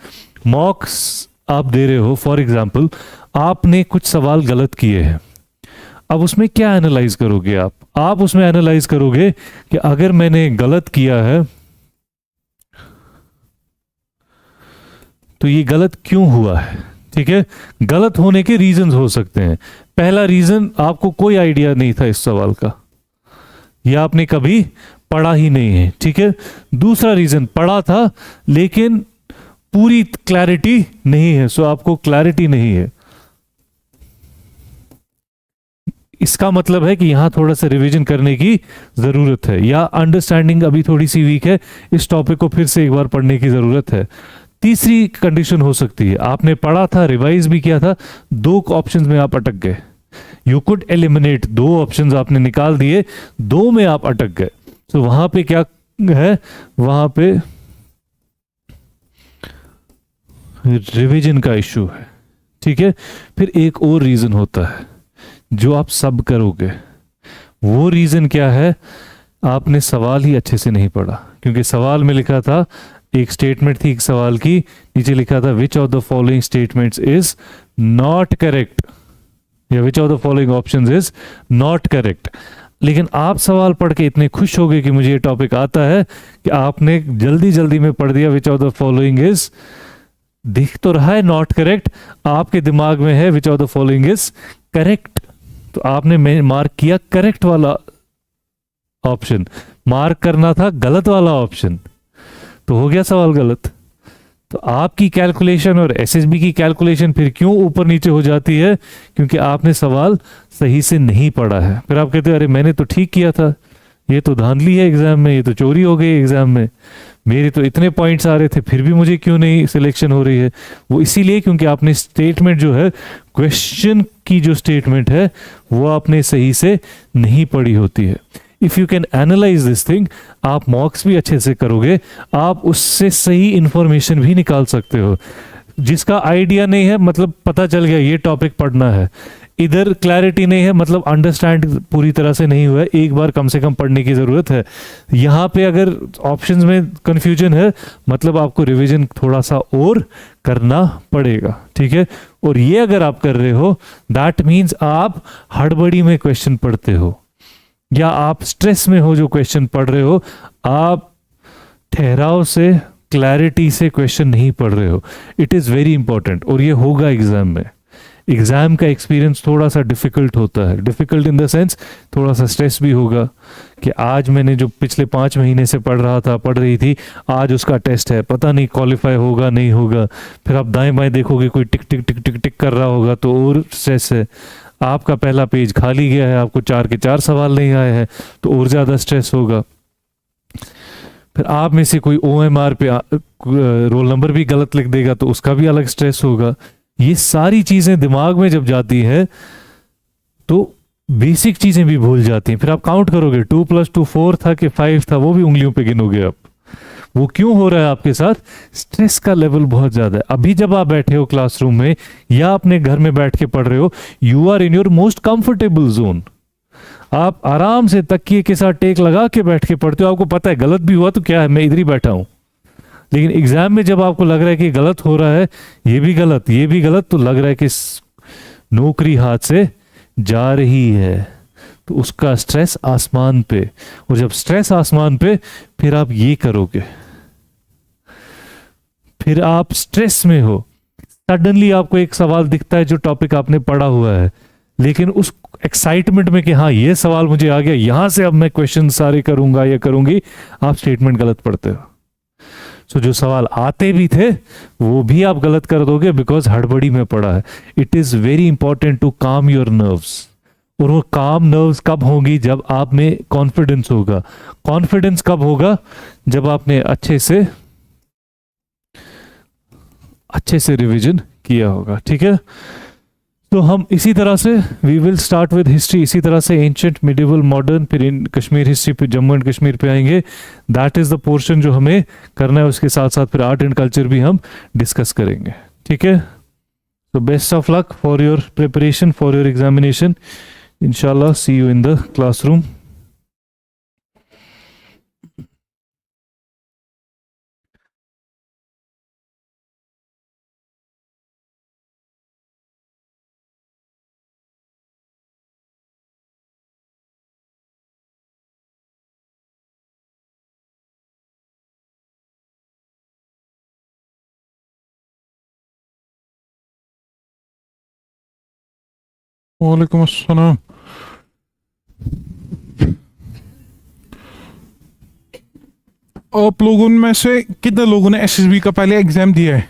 मॉक्स आप दे रहे हो, फॉर एग्जाम्पल आपने कुछ सवाल गलत किए हैं, अब उसमें क्या एनालाइज करोगे आप उसमें एनालाइज करोगे कि अगर मैंने गलत किया है तो ये गलत क्यों हुआ है। ठीक है, गलत होने के रीजंस हो सकते हैं। पहला रीजन, आपको कोई आइडिया नहीं था इस सवाल का, या आपने कभी पढ़ा ही नहीं है। ठीक है, दूसरा रीजन, पढ़ा था लेकिन पूरी क्लैरिटी नहीं है, सो आपको क्लैरिटी नहीं है। इसका मतलब है कि यहां थोड़ा सा रिवीजन करने की जरूरत है, या अंडरस्टैंडिंग अभी थोड़ी सी वीक है, इस टॉपिक को फिर से एक बार पढ़ने की जरूरत है। तीसरी कंडीशन हो सकती है, आपने पढ़ा था, रिवाइज भी किया था, दो ऑप्शंस में आप अटक गए। यू कुड एलिमिनेट, दो ऑप्शंस आपने निकाल दिए, दो में आप अटक गए। तो वहां पे क्या है, वहां पे रिवीजन का इश्यू है। ठीक है, फिर एक और रीजन होता है जो आप सब करोगे। वो रीजन क्या है, आपने सवाल ही अच्छे से नहीं पढ़ा, क्योंकि सवाल में लिखा था, एक स्टेटमेंट थी एक सवाल की, नीचे लिखा था which of the following statements is not correct, या which of the following options is not correct. लेकिन आप सवाल पढ़ के इतने खुश हो गए कि मुझे ये टॉपिक आता है, कि आपने जल्दी जल्दी में पढ़ दिया विच ऑफ द फॉलोइंग इज, दिख तो रहा है नॉट करेक्ट, आपके दिमाग में है विच of the following is correct. तो आपने मार्क किया करेक्ट वाला ऑप्शन, मार्क करना था गलत वाला ऑप्शन, तो हो गया सवाल गलत। तो आपकी कैलकुलेशन और एसएसबी की कैलकुलेशन फिर क्यों ऊपर नीचे हो जाती है, क्योंकि आपने सवाल सही से नहीं पढ़ा है। फिर आप कहते हो अरे मैंने तो ठीक किया था, ये तो धांधली है एग्जाम में, ये तो चोरी हो गई एग्जाम में, मेरे तो इतने पॉइंट्स आ रहे थे फिर भी मुझे क्यों नहीं सिलेक्शन हो रही है। वो इसीलिए क्योंकि आपने स्टेटमेंट जो है, क्वेश्चन की जो स्टेटमेंट है, वो आपने सही से नहीं पढ़ी होती है। If you can analyse this thing, आप मॉक्स भी अच्छे से करोगे, आप उससे सही इंफॉर्मेशन भी निकाल सकते हो। जिसका आइडिया नहीं है, मतलब पता चल गया ये टॉपिक पढ़ना है, इधर क्लैरिटी नहीं है, मतलब अंडरस्टैंड पूरी तरह से नहीं हुआ है, एक बार कम से कम पढ़ने की जरूरत है। यहाँ पे अगर ऑप्शंस में कंफ्यूजन है, मतलब आपको रिवीजन थोड़ा सा और करना पड़ेगा। ठीक है, और ये अगर आप कर रहे हो, दैट मीन्स आप हड़बड़ी में क्वेश्चन पढ़ते हो, या आप स्ट्रेस में हो जो क्वेश्चन पढ़ रहे हो, आप ठहराव से, क्लैरिटी से क्वेश्चन नहीं पढ़ रहे हो। इट इज़ वेरी इंपॉर्टेंट, और ये होगा एग्जाम में। एग्जाम का एक्सपीरियंस थोड़ा सा डिफिकल्ट होता है, डिफिकल्ट इन द सेंस थोड़ा सा स्ट्रेस भी होगा, कि आज मैंने जो पिछले 5 महीने से पढ़ रही थी, आज उसका टेस्ट है, पता नहीं क्वालिफाई होगा नहीं होगा। फिर आप दाएं बाएं देखोगे कोई टिक टिक टिक टिक टिक कर रहा होगा, तो और स्ट्रेस है। आपका पहला पेज खाली गया है, आपको 4 के 4 सवाल नहीं आए हैं, तो और ज़्यादा स्ट्रेस होगा। फिर आप में से कोई OMR पे रोल नंबर भी गलत लिख देगा, तो उसका भी अलग स्ट्रेस होगा। ये सारी चीज़ें दिमाग में जब जाती है तो बेसिक चीज़ें भी भूल जाती हैं। फिर आप काउंट करोगे 2 + 2 4 था कि 5 था, वो भी उंगलियों पे गिनोगे आप। वो क्यों हो रहा है आपके साथ? स्ट्रेस का लेवल बहुत ज्यादा है। अभी जब आप बैठे हो क्लासरूम में या अपने घर में बैठ के पढ़ रहे हो, you are in your most comfortable zone. आप आराम से तकिए के साथ टेक लगा के बैठ के पढ़ते हो, आपको पता है गलत भी हुआ तो क्या है, मैं इधर ही बैठा हूं। लेकिन एग्जाम में जब आपको लग रहा है कि गलत हो रहा है, ये भी गलत, ये भी गलत, तो लग रहा है कि नौकरी हाथ से जा रही है, तो उसका स्ट्रेस आसमान पे। और जब स्ट्रेस आसमान पे, फिर आप ये करोगे, फिर आप स्ट्रेस में हो, सडनली आपको एक सवाल दिखता है जो टॉपिक आपने पढ़ा हुआ है, लेकिन उस एक्साइटमेंट में कि हाँ ये सवाल मुझे आ गया, यहां से अब मैं क्वेश्चन सारे करूंगा या करूंगी, आप स्टेटमेंट गलत पढ़ते हो। सो जो सवाल आते भी थे वो भी आप गलत कर दोगे, बिकॉज हड़बड़ी में पड़ा है। It is very important to calm your nerves. और वो काम नर्व्स कब होंगी? जब आप में कॉन्फिडेंस होगा। कॉन्फिडेंस कब होगा? जब आपने अच्छे से रिवीजन किया होगा। ठीक है, तो हम इसी तरह से we will start with history, इसी तरह से एंशिएंट, मिडिवल, मॉडर्न, फिर इन कश्मीर हिस्ट्री, फिर जम्मू एंड कश्मीर पे आएंगे। दैट इज द पोर्शन जो हमें करना है। उसके साथ साथ फिर आर्ट एंड कल्चर भी हम डिस्कस करेंगे। ठीक है, तो best of luck for your preparation, for your examination. इंशाल्लाह सी यू इन द क्लासरूम। वालेकुम अस्सलाम। आप लोगों में से कितने लोगों ने एसएसबी का पहले एग्जाम दिया है?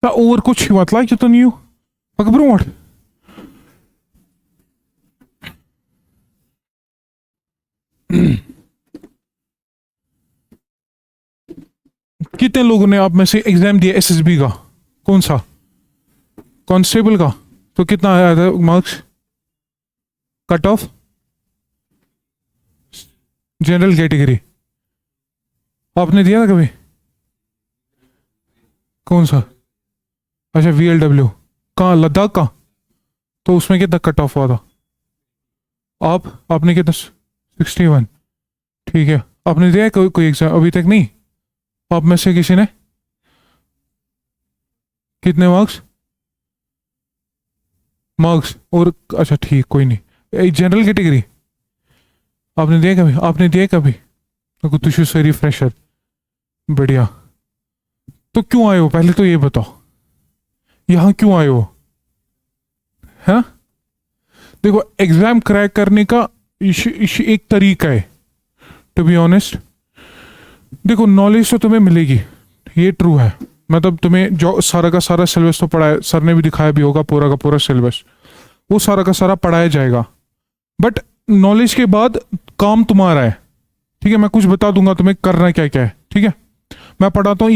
और कुछ मतलब कि तो नहीं हो ब्रोट कितने लोगों ने आप में से एग्जाम दिया एसएसबी का? कौन सा? कांस्टेबल का? तो कितना आया था marks? Cut off general category आपने दिया था कभी? कौन सा? अच्छा VLW। कहाँ? लद्दाख का? तो उसमें कितना कट ऑफ हुआ था? आपने कितना? 61। ठीक है, आपने दिया कोई एग्जाम अभी तक? नहीं। आप में से किसी ने? कितने मार्क्स? और अच्छा ठीक, कोई नहीं। जनरल कैटेगरी आपने दिया कभी? आपने दिया कभी? तो तुझे से रिफ्रेशर। बढ़िया। तो क्यों आए हो पहले तो ये बताओ, यहाँ क्यों आए हो? हाँ, देखो एग्जाम क्रैक करने का एक तरीका है, टू बी ऑनेस्ट। देखो नॉलेज तो तुम्हें मिलेगी, ये ट्रू है। मतलब तुम्हें जो सारा का सारा सिलेबस तो पढ़ाया, सर ने भी दिखाया भी होगा, पूरा का पूरा सिलेबस वो सारा का सारा पढ़ाया जाएगा। बट नॉलेज के बाद काम तुम्हारा है। ठीक है, मैं कुछ बता दूंगा तुम्हें करना क्या क्या है। ठीक है, मैं पढ़ाता हूँ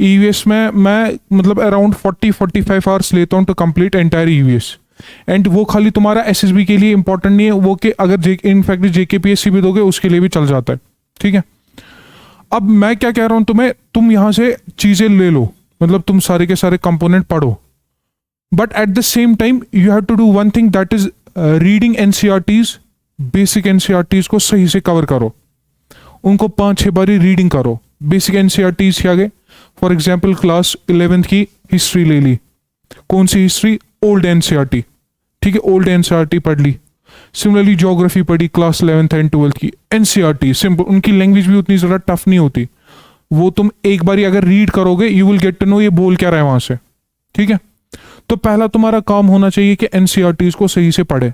ईवीएस में मैं मतलब अराउंड 40-45 आवर्स लेता हूँ to complete entire EVS. And वो खाली तुम्हारा एसएसबी के लिए इंपॉर्टेंट नहीं है, वो कि अगर इनफैक्ट जेकेपीएससी भी दोगे उसके लिए भी चल जाता है। ठीक है, अब मैं क्या कह रहा हूं तुम्हें, तुम यहां से चीजें ले लो, मतलब तुम सारे के सारे कंपोनेंट पढ़ो, but at the same time you have to do one thing, that is reading NCERTs. Basic NCERTs को सही से कवर करो, उनको 5-6 बारी रीडिंग करो। बेसिक एनसीईआरटीज क्या गए? फॉर एग्जाम्पल क्लास 11th की हिस्ट्री ले ली। कौन सी हिस्ट्री? Old NCERT. ठीक है, ओल्ड एनसीईआरटी पढ़ ली। सिमिलरली ज्योग्राफी पढ़ी क्लास 11th एंड 12th की एनसीईआरटी। सिंपल, उनकी लैंग्वेज भी उतनी ज़्यादा टफ नहीं होती। वो तुम एक बारी अगर रीड करोगे you will get to know ये बोल क्या रहा है वहां से। ठीक है, तो पहला तुम्हारा काम होना चाहिए कि एनसीईआरटीज को सही से पढ़े।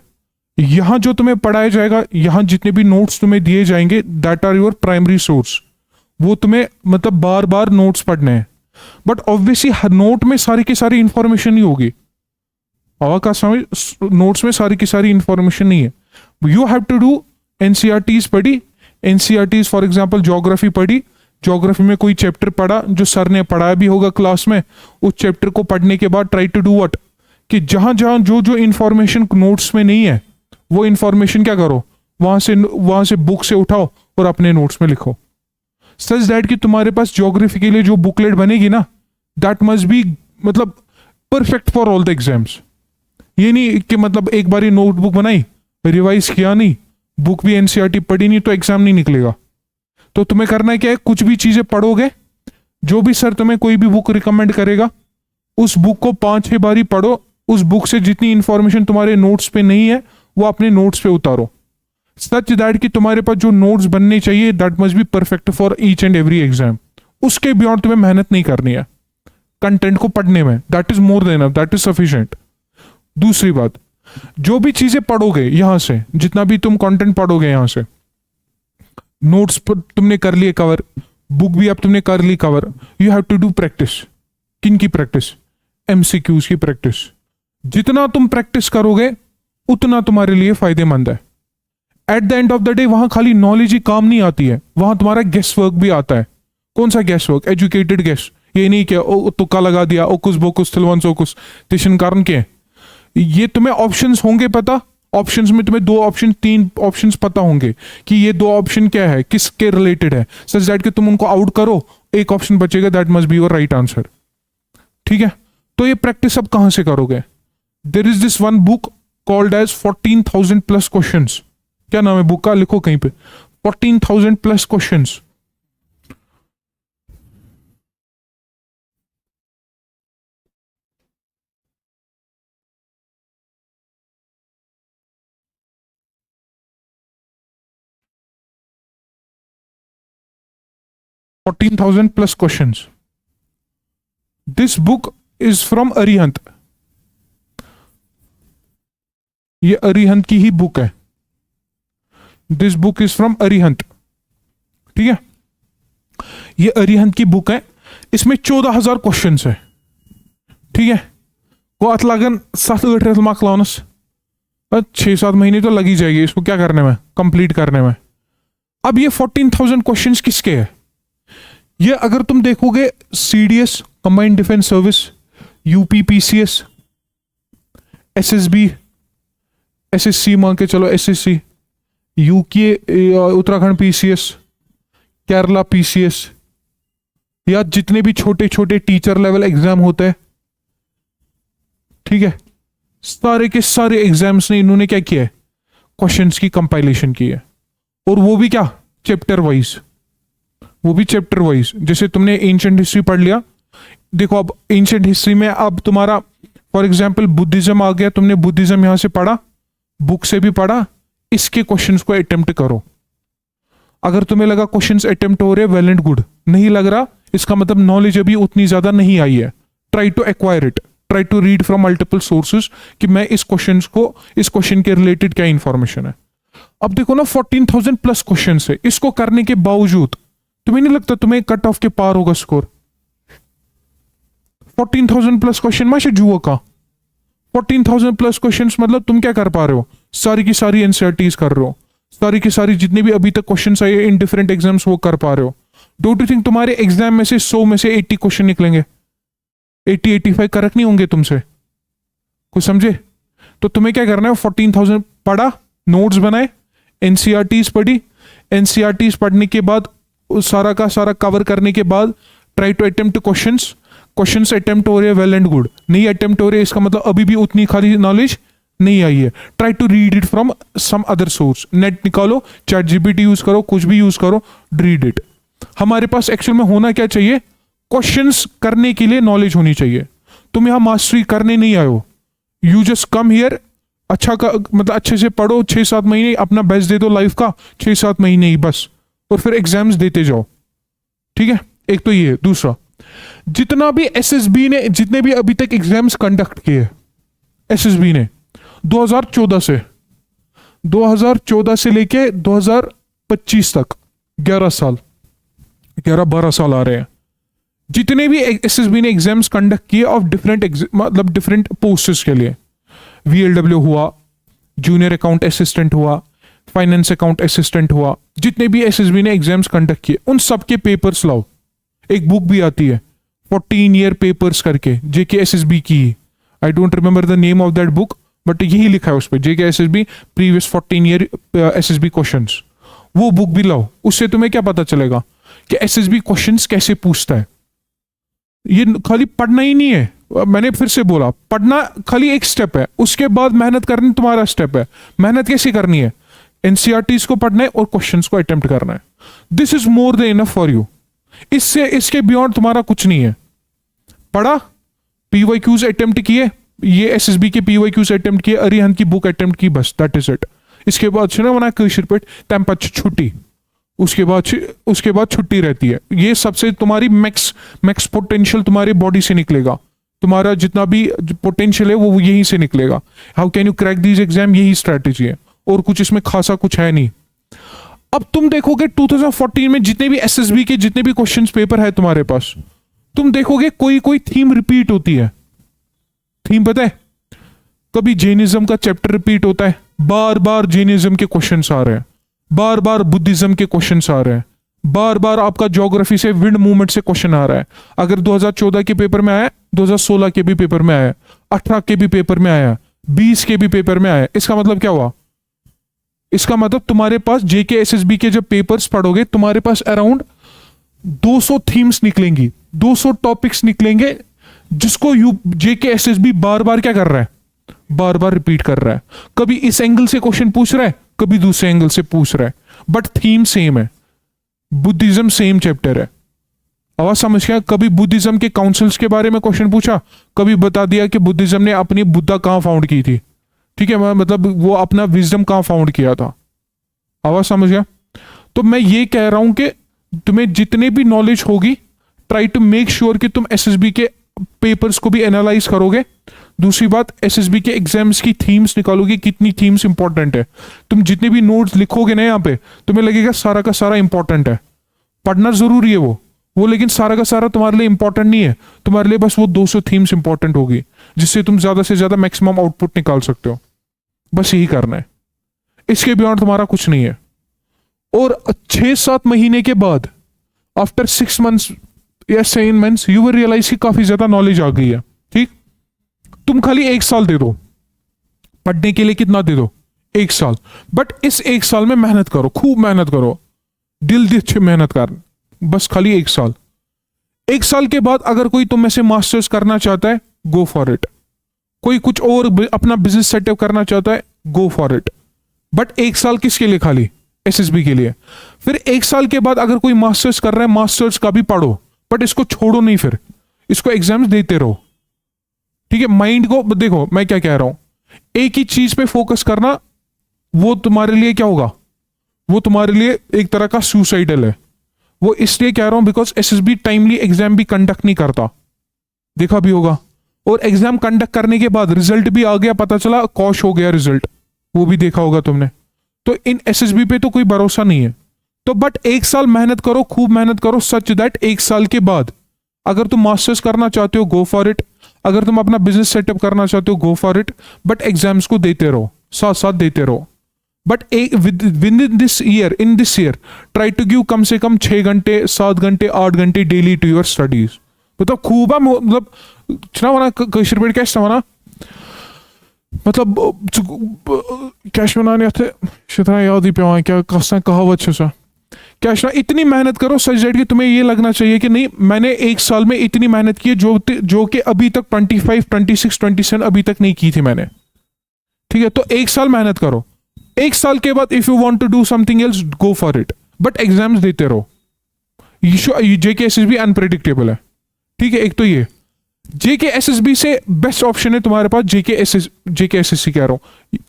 यहाँ जो तुम्हें पढ़ाया जाएगा, यहाँ जितने भी नोट्स तुम्हें दिए जाएंगे, that are your primary source. वो तुम्हें मतलब बार बार नोट्स पढ़ने हैं। बट ऑब्वियसली हर नोट में सारी की सारी इंफॉर्मेशन नहीं होगी। आवा का समझ, नोट्स में सारी की सारी इंफॉर्मेशन नहीं है। You have to do NCERTs पढ़ी, एनसीईआरटीज फॉर एग्जांपल ज्योग्राफी पढ़ी, ज्योग्राफी में कोई चैप्टर पढ़ा जो सर ने पढ़ाया भी होगा क्लास में, उस चैप्टर को पढ़ने के बाद ट्राई टू डू व्हाट, कि जहां जहां जो जो इंफॉर्मेशन नोट्स में नहीं है वो इंफॉर्मेशन क्या करो, वहां से बुक से उठाओ और अपने नोट्स में लिखो। सच दैट कि तुम्हारे पास ज्योग्राफी के लिए जो बुकलेट बनेगी ना, दैट मस्ट बी मतलब perfect for all the exams. ये नहीं कि मतलब एक बार ही नोटबुक बनाई, रिवाइज किया नहीं, बुक भी एनसीईआरटी पढ़ी नहीं तो एग्जाम नहीं निकलेगा। तो तुम्हें करना है क्या है, कुछ भी चीजें पढ़ोगे, जो भी सर तुम्हें कोई भी बुक रिकमेंड करेगा, उस बुक को 5-6 बार ही पढ़ो। उस बुक से जितनी इंफॉर्मेशन तुम्हारे नोट्स पे नहीं है वो अपने नोट्स पे उतारो, सच दैट कि तुम्हारे पास जो नोट्स बनने चाहिए that must be perfect for each and every exam. उसके बियॉन्ड तुम्हें मेहनत नहीं करनी है कंटेंट को पढ़ने में, that is more than, that is sufficient. दूसरी बात, जो भी चीजें पढ़ोगे यहां से, जितना भी तुम कंटेंट पढ़ोगे यहां से, नोट्स पर तुमने कर लिए कवर, बुक भी अब तुमने कर ली cover, you have to do practice. किन की प्रैक्टिस? एमसीक्यूज की प्रैक्टिस। जितना तुम प्रैक्टिस करोगे उतना तुम्हारे लिए फायदेमंद है। At the end of the day वहां खाली नॉलेज ही काम नहीं आती है, वहां तुम्हारा गेस वर्क भी आता है। कौन सा गेस वर्क? Educated guess. ये नहीं क्या ओ तुक्का लगा दिया, ओकुस बोकुस थिलवन सोकुस तिशन कारण के। ये तुम्हें ऑप्शंस होंगे पता, ऑप्शंस में तुम्हें 2 ऑप्शन 3 ऑप्शंस पता होंगे कि ये 2 ऑप्शन क्या है, किसके रिलेटेड है, सच दैट कि तुम उनको आउट करो, एक ऑप्शन बचेगा, that must be your right answer. ठीक है, तो ये प्रैक्टिस अब कहां से करोगे? There is this one book called as 14,000 plus questions. क्या नाम है बुक का? लिखो कहीं पे, 14,000 plus questions. $14,000 plus questions. This book is from Arihant. ये अरिहंत की ही बुक है। This book is from Arihant. ठीक है, ये अरिहंत की बुक है, इसमें 14,000 क्वेश्चंस है। ठीक है, को अत लगन 7-8 मार्क लाउनस 6-7 महीने तो लग ही जाएगी इसको क्या करने में, कंप्लीट करने में। अब ये 14,000 क्वेश्चंस किसके हैं? ये अगर तुम देखोगे CDS combined defence service, UPPCS, SSB, SSC मान के चलो, SSC, UK Uttarakhand PCS, Kerala PCS, या जितने भी छोटे छोटे टीचर लेवल एग्जाम होते हैं, ठीक है, सारे के सारे एग्जाम्स ने इन्होंने क्या किया है, क्वेश्चंस की कंपाइलेशन की है। और वो भी क्या, चैप्टर वाइज, वो भी चैप्टर वाइज। जैसे तुमने एंशिएंट हिस्ट्री पढ़ लिया, देखो अब एंशिएंट हिस्ट्री में अब तुम्हारा फॉर एग्जांपल बुद्धिज्म आ गया, तुमने बुद्धिज्म यहां से पढ़ा, बुक से भी पढ़ा, इसके क्वेश्चंस को अटेम्प्ट करो। अगर तुम्हें लगा क्वेश्चंस अटेम्प्ट हो रहे, वेल एंड गुड, नहीं लग रहा, इसका मतलब नॉलेज अभी उतनी ज्यादा नहीं आई है। Try to acquire it, try to read from multiple sources कि मैं इस क्वेश्चन के रिलेटेड क्या इंफॉर्मेशन है। अब देखो ना 14,000 प्लस क्वेश्चन है, इसको करने के बावजूद तुम्हें नहीं लगता तुम्हें कट ऑफ के पार होगा स्कोर? 14,000 प्लस क्वेश्चन माशे जुआ का 14,000 प्लस क्वेश्चंस मतलब तुम क्या कर पा रहे हो, सारी की सारी एनसीईआरटीज कर रहे हो, सारी की सारी जितने भी अभी तक क्वेश्चंस आए इन डिफरेंट एग्जाम्स वो कर पा रहे हो। डोंट यू थिंक तुम्हारे एग्जाम में से 100 में से 80 क्वेश्चन निकलेंगे? 80-85 करेक्ट नहीं होंगे तुमसे, कुछ समझे? तो तुम्हें क्या करना है, 14,000 पढ़ा, नोट्स बनाए, एनसीईआरटीज पढ़ी, एनसीईआरटीज पढ़ने के बाद सारा का सारा कवर करने के बाद try to attempt questions attempt हो रहे हैं, वेल एंड गुड, नहीं अटेम्प्ट हो रहे इसका मतलब अभी भी उतनी खाली नॉलेज नहीं आई है। Try to read it from some other source, net निकालो, चैट जीपीटी यूज करो, कुछ भी यूज करो, रीड इट। हमारे पास एक्चुअल में होना क्या चाहिए, क्वेश्चंस करने के लिए नॉलेज होनी चाहिए। तुम यहां मास्टरी करने नहीं आए हो, यू जस्ट कम हियर, अच्छा का मतलब अच्छे से पढ़ो, 6-7 महीने अपना बेस्ट दे दो लाइफ का, 6-7 महीने ही बस, और फिर एग्जाम्स देते जाओ। ठीक है, एक तो ये। दूसरा, जितना भी एसएसबी ने जितने भी अभी तक एग्जाम्स कंडक्ट किए एसएसबी ने 2014 से लेके 2025 तक 11-12 साल आ रहे हैं, जितने भी एसएसबी ने एग्जाम्स कंडक्ट किए ऑफ डिफरेंट मतलब डिफरेंट पोस्ट्स के लिए, वीएलडब्ल्यू हुआ, जूनियर अकाउंट असिस्टेंट हुआ, फाइनेंस अकाउंट असिस्टेंट हुआ, जितने भी एसएसबी ने एग्जाम्स कंडक्ट किए उन सबके पेपर्स लाओ। एक बुक भी आती है 14 ईयर पेपर्स करके, जेके एसएसबी की, I don't remember the name of that book, but यही लिखा है उस पर, जेके SSB previous 14 year SSB questions. वो बुक भी लाओ, उससे तुम्हें क्या पता चलेगा कि एसएसबी क्वेश्चंस कैसे पूछता है। ये खाली पढ़ना ही नहीं है, मैंने फिर से बोला, पढ़ना खाली एक स्टेप है, उसके बाद मेहनत करनी तुम्हारा स्टेप है। मेहनत कैसे करनी है? एनसीईआरटीज को पढ़ना है और क्वेश्चंस को अटेम्प्ट करना है। This is more than enough for you. इससे इसके बियॉन्ड तुम्हारा कुछ नहीं है। पढ़ा, पीवाईक्यूज अटेम्प्ट किए, ये एसएसबी के पीवाईक्यूज अटेम्प्ट किए, अरिहंत की बुक अटेम्प्ट की, बस दैट इज इट। इसके बाद बना कशिर पे तम छुट्टी, उसके बाद छुट्टी रहती है। ये सबसे तुम्हारी मैक्स पोटेंशियल तुम्हारी बॉडी से निकलेगा, तुम्हारा जितना भी पोटेंशियल है वो यहीं से निकलेगा। How can you crack these exam, यही स्ट्रैटेजी है, और कुछ इसमें खासा कुछ है नहीं। अब तुम देखोगे 2014 में जितने भी एसएसबी के जितने भी क्वेश्चंस पेपर है तुम्हारे पास, तुम देखोगे कोई कोई थीम रिपीट होती है। थीम पता है? कभी जैनिज्म का चैप्टर रिपीट होता है, बार बार जैनिज्म के क्वेश्चंस आ रहे हैं, बार बार बुद्धिज्म के क्वेश्चंस आ रहे हैं, बार बार आपका ज्योग्राफी से विंड मूवमेंट से क्वेश्चन आ रहा है। अगर 2014 के पेपर में आया, 2016 के भी पेपर में आया, 18 के भी पेपर में आया, 20 के भी पेपर में आया, इसका मतलब क्या हुआ? इसका मतलब तुम्हारे पास जेके एसएसबी के जब पेपर्स पढ़ोगे, तुम्हारे पास अराउंड 200 थीम्स निकलेंगी, 200 टॉपिक्स निकलेंगे, जिसको जेके एसएसबी बार बार क्या कर रहा है? बार बार रिपीट कर रहा है। कभी इस एंगल से क्वेश्चन पूछ रहा है, कभी दूसरे एंगल से पूछ रहा है, बट थीम सेम है। बुद्धिज्म सेम चैप्टर है। आवाज समझ गया? कभी बुद्धिज्म के काउंसिल्स के बारे में क्वेश्चन पूछा, कभी बता दिया कि बुद्धिज्म ने अपनी बुद्धा कहां फाउंड की थी, ठीक है, मतलब वो अपना विजडम कहां फाउंड किया था। आवाज समझ गया? तो मैं ये कह रहा हूं कि तुम्हें जितने भी नॉलेज होगी, ट्राई टू मेक श्योर कि तुम एसएसबी के पेपर्स को भी एनालाइज करोगे। दूसरी बात, एसएसबी के एग्जाम्स की थीम्स निकालोगे, कितनी थीम्स इंपॉर्टेंट है। तुम जितने भी नोट्स लिखोगे ना यहाँ पे, तुम्हें लगेगा सारा का सारा इंपॉर्टेंट है। पढ़ना जरूरी है वो लेकिन सारा का सारा तुम्हारे लिए इंपॉर्टेंट नहीं है। तुम्हारे लिए बस वो 200 थीम्स इंपॉर्टेंट होगी, जिससे तुम ज्यादा से ज्यादा मैक्सिमम आउटपुट निकाल सकते हो। बस यही करना है, इसके बियॉन्ड तुम्हारा कुछ नहीं है। और 6-7 महीने के बाद, आफ्टर 6 मंथ्स या 7 मंथ्स, यू विल रियलाइज कि काफी ज्यादा नॉलेज आ गई है। ठीक, तुम खाली 1 साल दे दो पढ़ने के लिए। कितना दे दो? 1 साल। बट इस 1 साल में मेहनत करो, खूब मेहनत करो, दिल दी अच्छी मेहनत कर, बस खाली 1 साल। 1 साल के बाद अगर कोई तुम में से मास्टर्स करना चाहता है, गो फॉर इट। कोई कुछ और अपना बिजनेस सेटअप करना चाहता है, गो फॉर इट। बट 1 साल किसके लिए? खाली एसएसबी के लिए। फिर 1 साल के बाद अगर कोई मास्टर्स कर रहा है, मास्टर्स का भी पढ़ो, बट इसको छोड़ो नहीं, फिर इसको एग्जाम्स देते रहो। ठीक है, माइंड को देखो, मैं क्या कह रहा हूं, एक ही चीज पे फोकस करना, वो तुम्हारे लिए क्या होगा? वो तुम्हारे लिए एक तरह का सुसाइडल है। वो इसलिए कह रहा हूं बिकॉज एसएसबी टाइमली एग्जाम भी कंडक्ट नहीं करता, देखा भी होगा। और एग्जाम कंडक्ट करने के बाद रिजल्ट भी आ गया, पता चला कॉश हो गया रिजल्ट, वो भी देखा होगा तुमने। तो इन एसएसबी पे तो कोई भरोसा नहीं है। तो बट 1 साल मेहनत करो, खूब मेहनत करो, सच दैट 1 साल के बाद अगर तुम मास्टर्स करना चाहते हो, गो फॉर इट। अगर तुम अपना बिजनेस सेटअप करना चाहते हो, go for it. But exams को देते रहो, साथ साथ देते रहो। But within this year try to give कम से कम 6 घंटे, 7 घंटे, 8 घंटे डेली टू योर स्टडीज। मतलब खूब मतलब कशिर पे क्या मतलब कैश बनाने शितना याद ही पे क्या कसा कहावत छ क्या इतनी मेहनत करो सच दैट कि तुम्हें ये लगना चाहिए कि नहीं, मैंने 1 साल में इतनी मेहनत की है जो कि अभी तक 25, 26, 27 अभी तक नहीं की थी मैंने। ठीक है, तो 1 साल मेहनत करो। 1 साल के बाद if you want to do something else, go for it. But exams देते रहो। जेके एसएसबी अनप्रेडिक्टेबल है। ठीक है, एक तो ये जेके एसएसबी से बेस्ट ऑप्शन है तुम्हारे पास जेके एसएससी कह रहा हूं,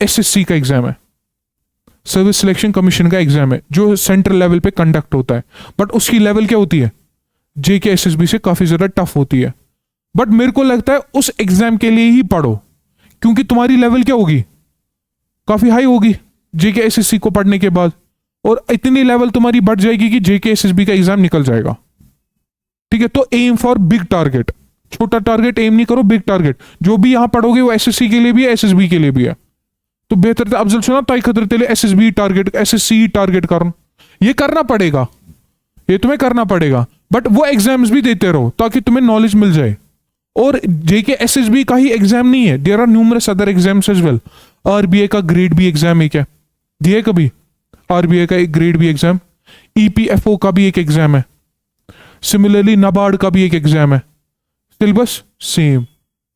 एसएससी का एग्जाम है, सर्विस सिलेक्शन कमीशन का एग्जाम है, जो सेंट्रल लेवल पे कंडक्ट होता है। बट उसकी लेवल क्या होती है? जेके एसएसबी से काफी ज्यादा टफ होती है। बट मेरे को लगता है उस एग्जाम के लिए ही पढ़ो, क्योंकि तुम्हारी लेवल क्या होगी? काफी हाई होगी जेके एसएससी को पढ़ने के बाद, और इतनी लेवल तुम्हारी बढ़ जाएगी कि जेके एसएसबी का एग्जाम निकल जाएगा। ठीक है, तो एम फॉर बिग टारगेट। छोटा टारगेट एम नहीं करो, बिग टारगेट। जो भी यहां पढ़ोगे वो एसएससी के लिए भी है, एसएसबी के लिए भी है। तो बेहतर अफजल सुना तय खतर तेले एसएसबी टारगेट, एसएससी टारगेट करना, ये करना पड़ेगा, ये तुम्हें करना पड़ेगा। बट वो एग्जाम्स भी देते रहो ताकि तुम्हें नॉलेज मिल जाए। और जेके एसएसबी का ही एग्जाम नहीं है, there are numerous other exams as well. RBI का ग्रेड बी एग्जाम एक है, दिए कभी? आरबीआई का एक ग्रेड बी एग्जाम, ईपीएफओ का भी एक एग्जाम है, सिमिलरली नाबार्ड का भी एक एग्जाम है, सिलेबस सेम,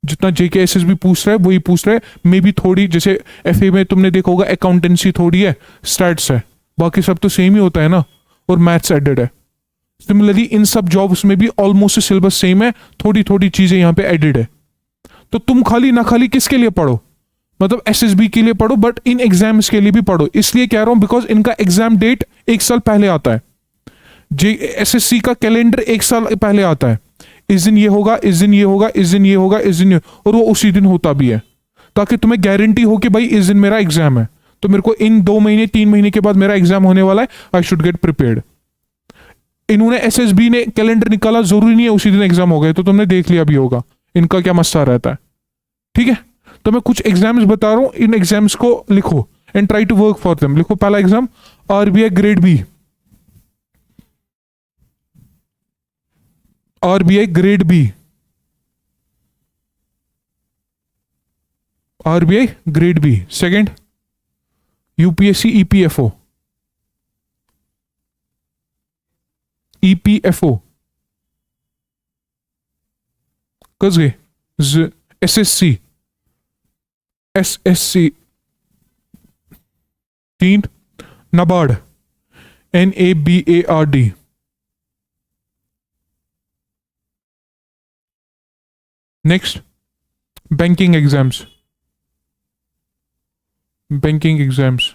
जितना JKSSB पूछ रहा है वही पूछ रहा है। मे बी थोड़ी जैसे FA में तुमने देखा होगा अकाउंटेंसी थोड़ी है, स्टैट्स है, बाकी सब तो सेम ही होता है ना, और मैथ्स एडेड है। सिमिलरली इन सब जॉब्स में भी ऑलमोस्ट सिलेबस सेम है, थोड़ी थोड़ी चीजें यहाँ पे एडेड है। तो तुम खाली ना खाली किसके लिए पढ़ो, मतलब SSB के लिए पढ़ो, बट इन एग्जाम्स के लिए भी पढ़ो। इसलिए कह रहा हूं बिकॉज इनका एग्जाम डेट एक साल पहले आता है, SSC का कैलेंडर एक साल पहले आता है, इस दिन ये होगा, इस दिन ये होगा, इस दिन ये होगा, इस दिन ये, और वो उसी दिन होता भी है, ताकि तुम्हें गारंटी हो कि भाई इस दिन मेरा एग्जाम है, तो मेरे को इन 2 महीने 3 महीने के बाद मेरा एग्जाम होने वाला है, आई शुड गेट प्रिपेयर्ड। इन्होंने SSB ने कैलेंडर निकाला, जरूरी नहीं है उसी दिन एग्जाम हो गए, तो तुमने देख लिया भी होगा इनका क्या मसला रहता है। ठीक है, तो मैं कुछ एग्जाम्स बता रहा हूं, इन एग्जाम्स को लिखो and try to work for them. लिखो पहला exam RBI grade B, RBI grade B, RBI grade B. Second UPSC EPFO कस गए, SSC 3 NABARD NABARD। Next banking exams, banking exams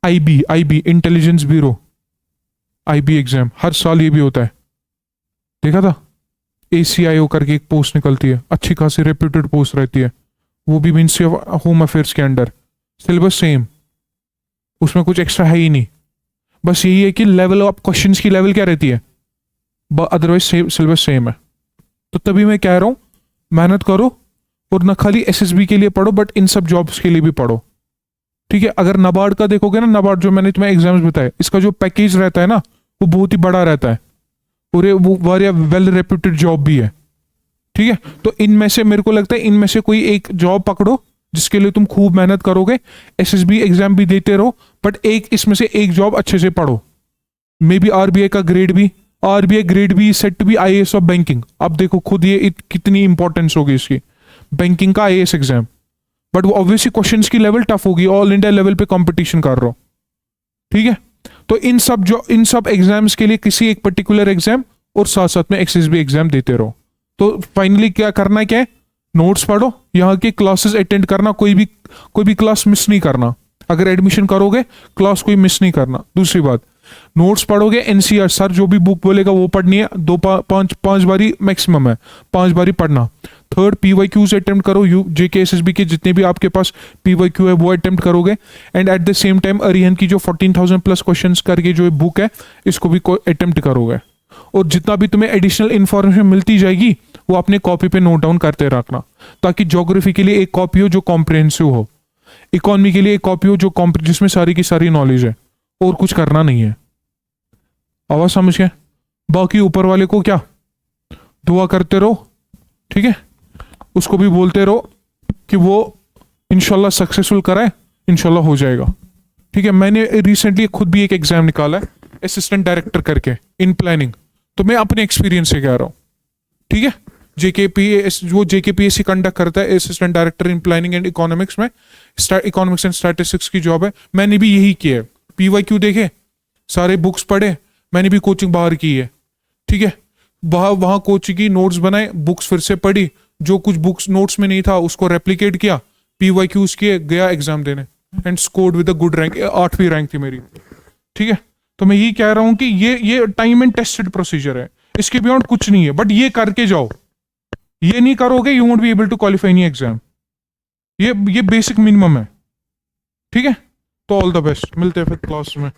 IB intelligence bureau, IB exam हर साल ये भी होता है, देखा था। ACIO करके एक पोस्ट निकलती है, अच्छी खासी रेप्यूटेड पोस्ट रहती है, वो भी मिनिस्ट्री ऑफ होम अफेयर्स के अंडर। सिलेबस सेम, उसमें कुछ एक्स्ट्रा है ही नहीं, बस यही है कि लेवल ऑफ क्वेश्चंस की लेवल क्या रहती है, अदरवाइज सिलेबस सेम है। तो तभी मैं कह रहा हूं मेहनत करो, और न खाली SSB के लिए पढ़ो बट इन सब जॉब्स के लिए भी पढ़ो। ठीक है, अगर नाबार्ड का देखोगे ना, नाबार्ड जो मैंने तुम्हें एग्जाम्स बताए, इसका जो पैकेज रहता है ना वो बहुत ही बड़ा रहता है, और ये वो वारिया वेल रेप्यूटेड जॉब भी है। ठीक है, तो इनमें से मेरे को लगता है इनमें से कोई एक जॉब पकड़ो जिसके लिए तुम खूब मेहनत करोगे, SSB एग्जाम भी देते रहो, बट एक इसमें से एक जॉब अच्छे से पढ़ो। मे बी RBI का grade B, RBI grade B set to be IAS of banking. अब देखो खुद ये कितनी इंपॉर्टेंस होगी इसकी, बैंकिंग का IAS एग्जाम, बट वो ऑब्वियसली क्वेश्चंस की लेवल टफ होगी, ऑल इंडिया लेवल पे कंपटीशन कर रहा हो। ठीक है, तो इन सब एग्जाम्स के लिए किसी एक पर्टिकुलर एग्जाम और साथ साथ में SSB एग्जाम देते रहो। तो फाइनली क्या करना है, क्या है, नोट्स पढ़ो, यहाँ की क्लासेस अटेंड करना, कोई भी क्लास मिस नहीं करना। अगर एडमिशन करोगे क्लास कोई मिस नहीं करना। दूसरी बात, नोट्स पढ़ोगे, NCR सर जो भी बुक बोलेगा वो पढ़नी है, पांच बारी मैक्सिमम है, 5 बारी पढ़ना। थर्ड, PYQs अटेम्प्ट करो, JKSSB के जितने भी आपके पास PYQ है वो अटेम्प्ट करोगे, and at the same time अरिहन की जो 14,000 प्लस क्वेश्चंस करके जो बुक है इसको भी अटेम्प्ट करोगे। और जितना भी तुम्हें एडिशनल इंफॉर्मेशन मिलती जाएगी वो अपने कॉपी पे नोट डाउन करते रखना, ताकि ज्योग्राफी के लिए एक कॉपी हो जो कॉम्प्रिहेंसिव हो, इकोनॉमी के लिए एक कॉपी हो जो जिसमें सारी की सारी नॉलेज है, और कुछ करना नहीं है। आवाज समझ गए? बाकी ऊपर वाले को क्या दुआ करते रहो, ठीक है, उसको भी बोलते रहो कि वो इंशाल्लाह सक्सेसफुल कराए, इंशाल्लाह हो जाएगा। ठीक है, मैंने रिसेंटली खुद भी एक एग्जाम निकाला है असिस्टेंट डायरेक्टर करके इन प्लानिंग, तो मैं अपने एक्सपीरियंस से कह रहा हूँ। ठीक है, JKPSC कंडक्ट करता है assistant director in planning and economics में, इकोनॉमिक्स एंड स्टैटिस्टिक्स की जॉब है। मैंने भी यही किया है, PYQ देखे, सारे बुक्स पढ़े, मैंने भी कोचिंग बाहर की है। ठीक है, वहां कोचिंग की नोट्स बनाए, बुक्स फिर से पढ़ी, जो कुछ बुक्स नोट्स में नहीं था उसको रेप्लिकेट किया, PYQs किए, गया एग्जाम देने and scored with a good rank, 8वीं रैंक थी मेरी। ठीक है, तो मैं यही कह रहा हूं कि ये टाइम एंड टेस्टेड प्रोसीजर है, इसके बियॉन्ड कुछ नहीं है, बट ये करके जाओ। ये नहीं करोगे you won't be able to qualify any exam, ये बेसिक मिनिमम है। ठीक है, तो ऑल द बेस्ट, मिलते हैं फिर क्लास में।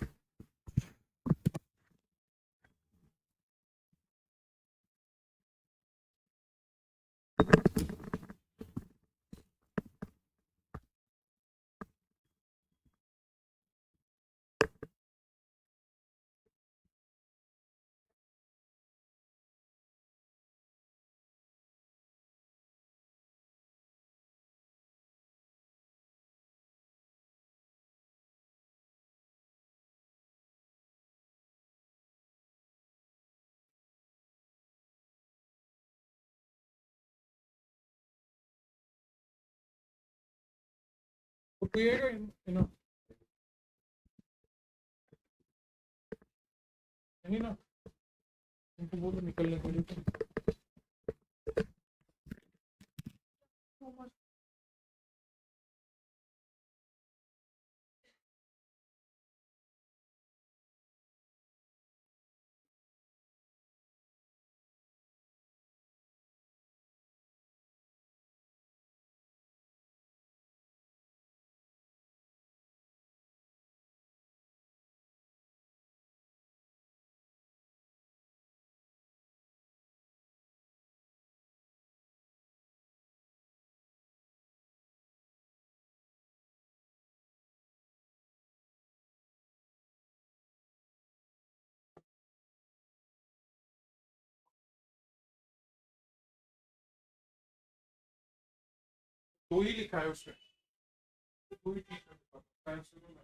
तो पिएगा ही ना, नहीं ना, इनको बोलो निकलने के लिए। दो ही लिखा है उसमें, दो ही ठीक है।